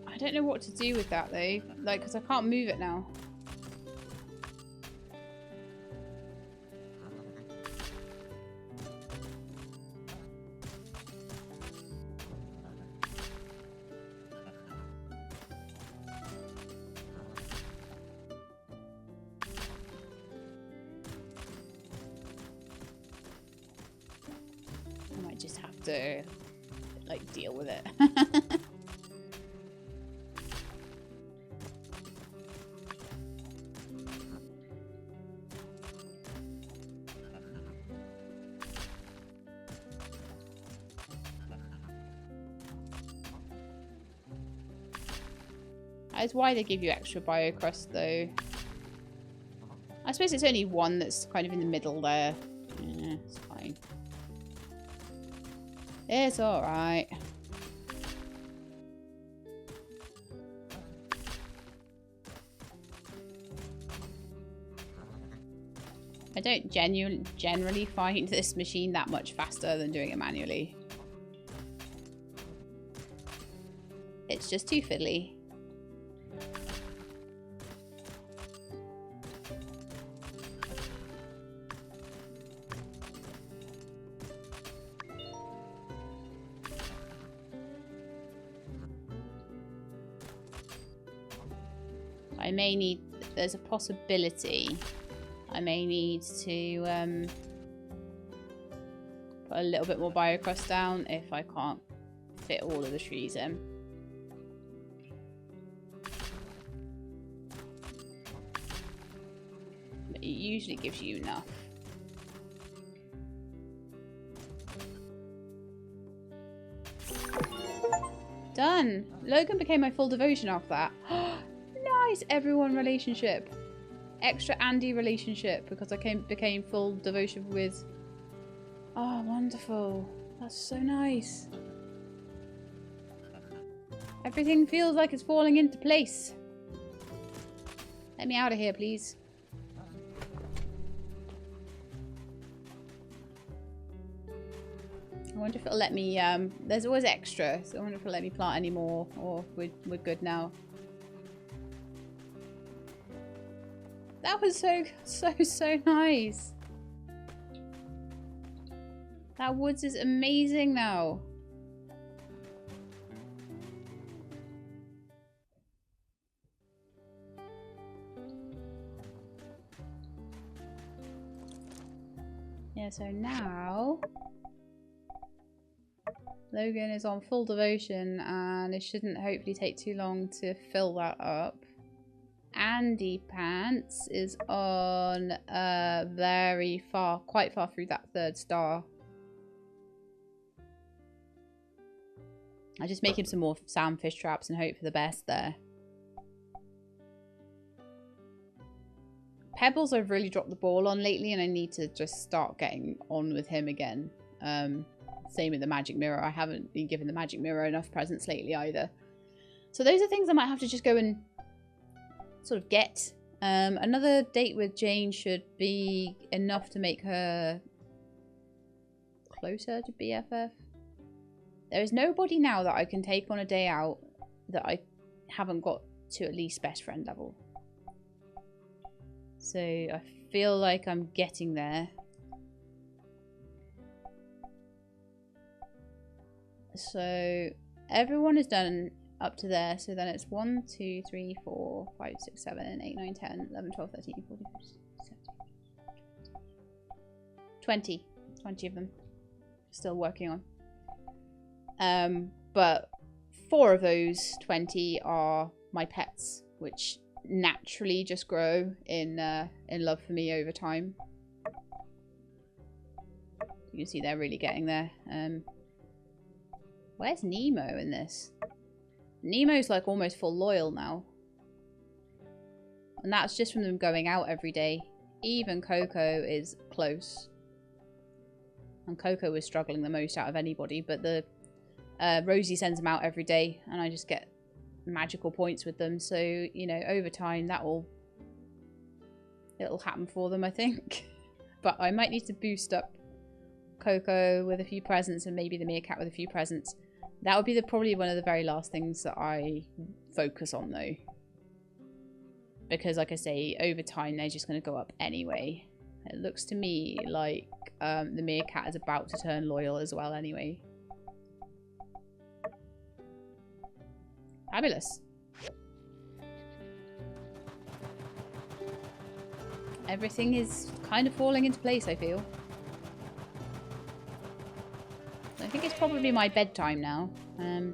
I don't know what to do with that though, like, because I can't move it now. I might just have to, like, deal with it. That's why they give you extra bio crust, though. I suppose it's only one that's kind of in the middle there. Yeah, it's fine. It's alright. I don't generally find this machine that much faster than doing it manually. It's just too fiddly. I may need, there's a possibility I may need to put a little bit more biocrust down if I can't fit all of the trees in. But it usually gives you enough. Done! Logan became my full devotion after that. Nice! Everyone relationship. Extra Andy relationship because I became full devotion with... Oh, wonderful. That's so nice. Everything feels like it's falling into place. Let me out of here, please. I wonder if it'll let me... there's always extra, so I wonder if it'll let me plant any more, or we're good now. That was so nice. That woods is amazing now. Yeah, so now Logan is on full devotion and it shouldn't hopefully take too long to fill that up. Andy Pants is on quite far through that 3rd star. I just make him some more sandfish traps and hope for the best there. Pebbles I've really dropped the ball on lately and I need to just start getting on with him again. Same with the magic mirror. I haven't been giving the magic mirror enough presents lately either. So those are things I might have to just go and sort of get. Another date with Jane should be enough to make her closer to BFF. There is nobody now that I can take on a day out that I haven't got to at least best friend level. So I feel like I'm getting there. So everyone is done up to there, so then it's 1, 2, 3, 4, 5, 6, 7, 8, 9, 10, 11, 12, 13, 14, 15, 16, 20 of them. Still working on. But 4 of those 20 are my pets, which naturally just grow in love for me over time. You can see they're really getting there. Where's Nemo in this? Nemo's like almost full loyal now. And that's just from them going out every day. Even Coco is close. And Coco is struggling the most out of anybody, but the Rosie sends them out every day and I just get magical points with them. So, you know, over time it'll happen for them, I think. But I might need to boost up Coco with a few presents and maybe the meerkat with a few presents. That would be probably one of the very last things that I focus on though. Because like I say, over time they're just going to go up anyway. It looks to me like the meerkat is about to turn loyal as well anyway. Fabulous. Everything is kind of falling into place, I feel. I think it's probably my bedtime now.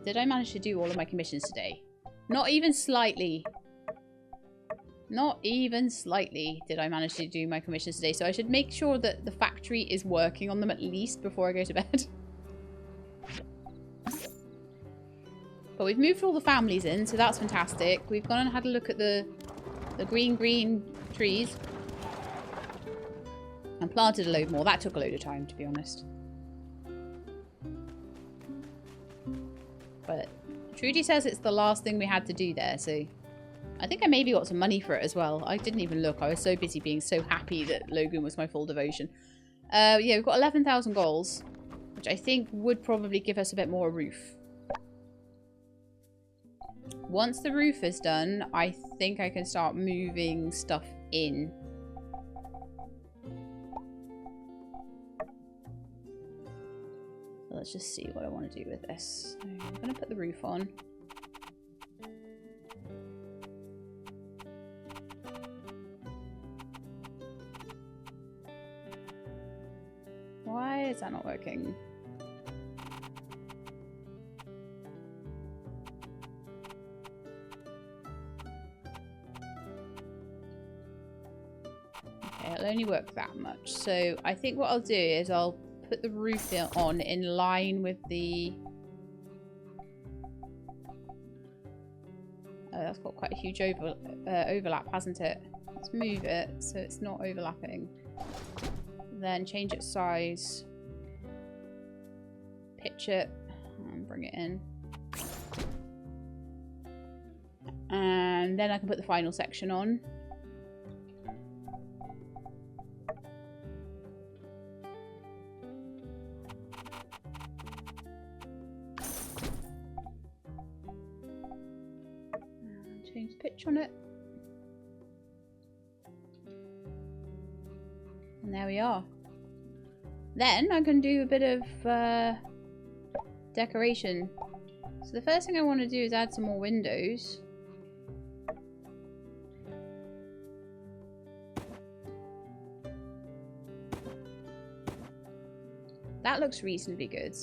Did I manage to do all of my commissions today? Not even slightly. Not even slightly did I manage to do my commissions today. So I should make sure that the factory is working on them at least before I go to bed. But we've moved all the families in, so that's fantastic. We've gone and had a look at the green trees. And planted a load more. That took a load of time, to be honest. But Trudy says it's the last thing we had to do there, so I think I maybe got some money for it as well. I didn't even look. I was so busy being so happy that Logan was my full devotion. Yeah, we've got 11,000 goals, which I think would probably give us a bit more roof. Once the roof is done, I think I can start moving stuff in. So let's just see what I want to do with this. I'm going to put the roof on. Why is that not working? Okay, it'll only work that much. So I think what I'll do is I'll put the roof on in line with the... Oh, that's got quite a huge overlap, hasn't it? Let's move it so it's not overlapping. Then change its size, pitch it, and bring it in. And then I can put the final section on. And change the pitch on it. And there we are. Then I can do a bit of decoration. So the first thing I want to do is add some more windows. That looks reasonably good.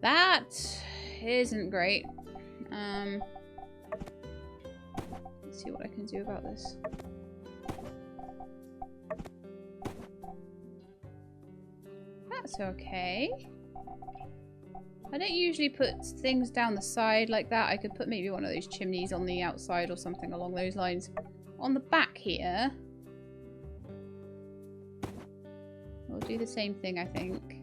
That isn't great. See what I can do about this. That's okay. I don't usually put things down the side like that. I could put maybe one of those chimneys on the outside or something along those lines. On the back here, we'll do the same thing, I think.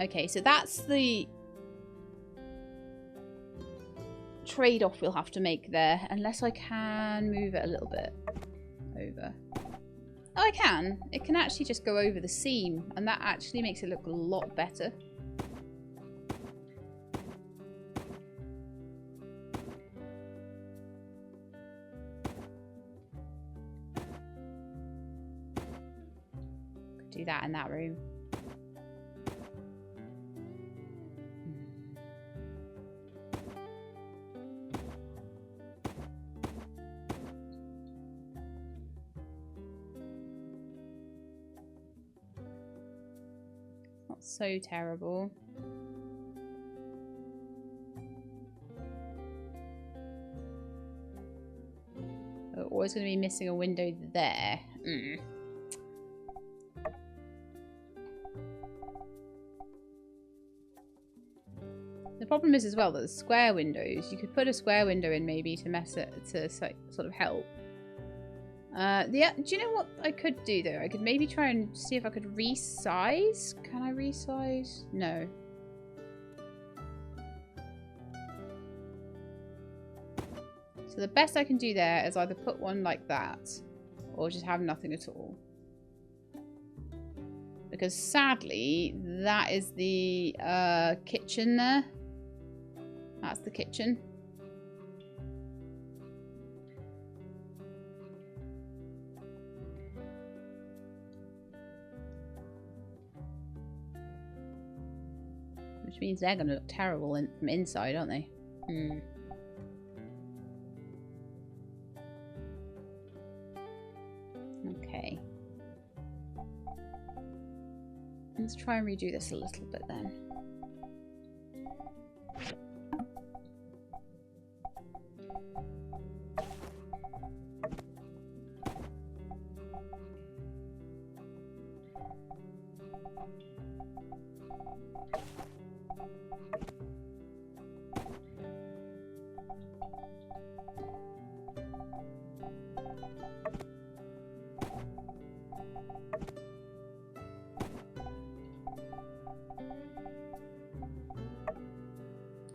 Okay, so that's the trade-off we'll have to make there, unless I can move it a little bit over. Oh, I can. It can actually just go over the seam, and that actually makes it look a lot better. Could do that in that room. So terrible. We're always going to be missing a window there. The problem is as well that the square windows, you could put a square window in maybe to mess it, to sort of help. Do you know what I could do though? I could maybe try and see if I could resize. Can I resize? No. So the best I can do there is either put one like that or just have nothing at all. Because sadly, that is the kitchen there. That's the kitchen. Which means they're going to look terrible from inside, aren't they? Okay. Let's try and redo this a little bit then.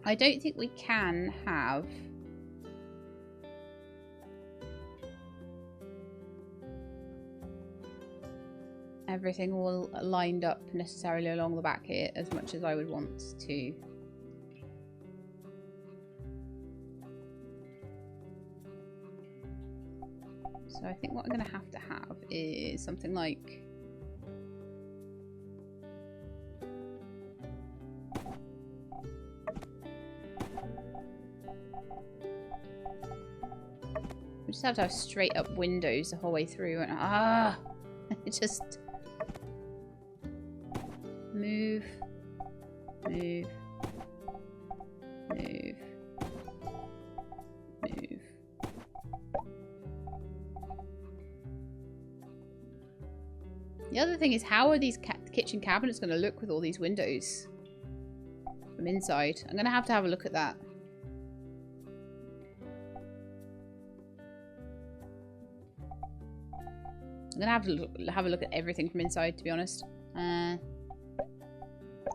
I don't think we can have everything all lined up necessarily along the back here as much as I would want to. So I think what I'm going to have is something like we just have to have straight up windows the whole way through, and it just move, move, move, move. The other thing is, how are these kitchen cabinets going to look with all these windows from inside? I'm going to have a look at that. I'm going to have a look at everything from inside, to be honest. It's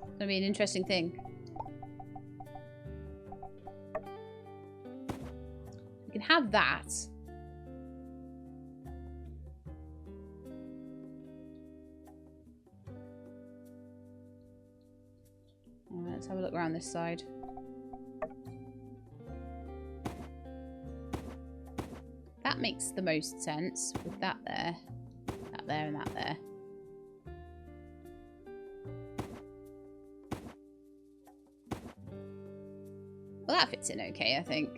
going to be an interesting thing. We can have that. Alright, let's have a look around this side. That makes the most sense with that there. That there and that there. Well, that fits in okay, I think.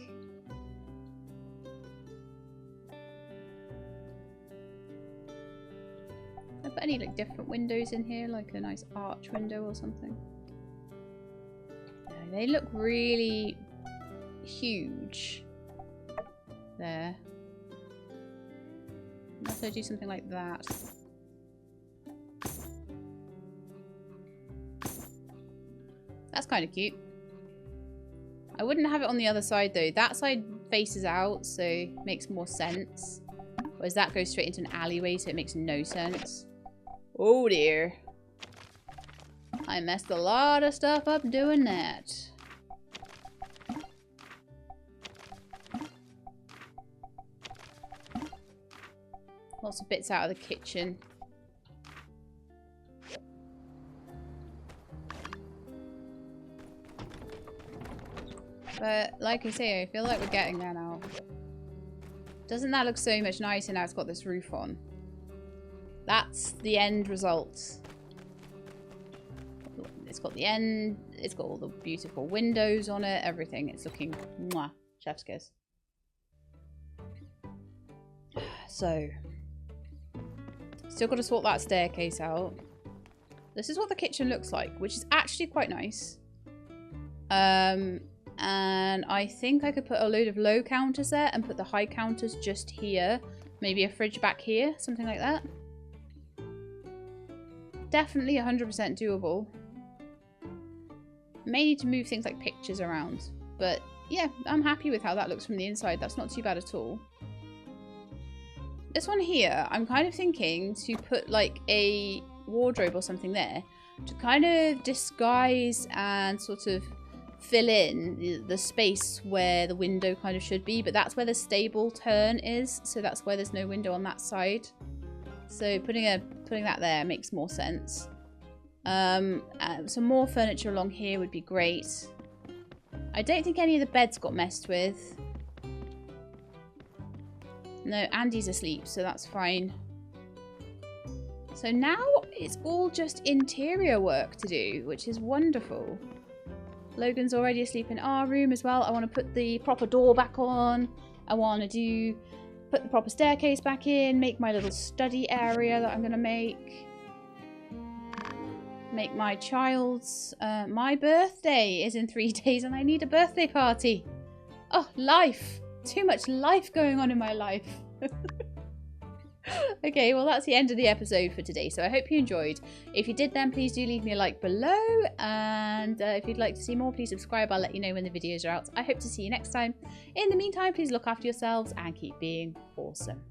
Can I put any like different windows in here, like a nice arch window or something? No, they look really huge there. Unless I do something like that. That's kind of cute. I wouldn't have it on the other side though. That side faces out, so it makes more sense. Whereas that goes straight into an alleyway, so it makes no sense. Oh dear. I messed a lot of stuff up doing that. Lots of bits out of the kitchen. But like I say, I feel like we're getting there now. Doesn't that look so much nicer now it's got this roof on? That's the end result. It's got the end, it's got all the beautiful windows on it, everything. It's looking mwah, chef's kiss. So, still got to sort that staircase out. This is what the kitchen looks like, which is actually quite nice. And I think I could put a load of low counters there and put the high counters just here. Maybe a fridge back here, something like that. Definitely 100% doable. May need to move things like pictures around. But yeah, I'm happy with how that looks from the inside. That's not too bad at all. This one here, I'm kind of thinking to put like a wardrobe or something there to kind of disguise and sort of fill in the space where the window kind of should be, but that's where the stable turn is, so that's why there's no window on that side. So putting that there makes more sense. Some more furniture along here would be great. I don't think any of the beds got messed with. No, Andy's asleep, so that's fine. So now it's all just interior work to do, which is wonderful. Logan's already asleep in our room as well. I want to put the proper door back on. I want to put the proper staircase back in, make my little study area that I'm going to make. Make my child's... my birthday is in 3 days and I need a birthday party. Oh, life. Too much life going on in my life. Okay, well that's the end of the episode for today, so I hope you enjoyed. If you did, then please do leave me a like below, and if you'd like to see more, please subscribe. I'll let you know when the videos are out. I hope to see you next time. In the meantime, please look after yourselves and keep being awesome.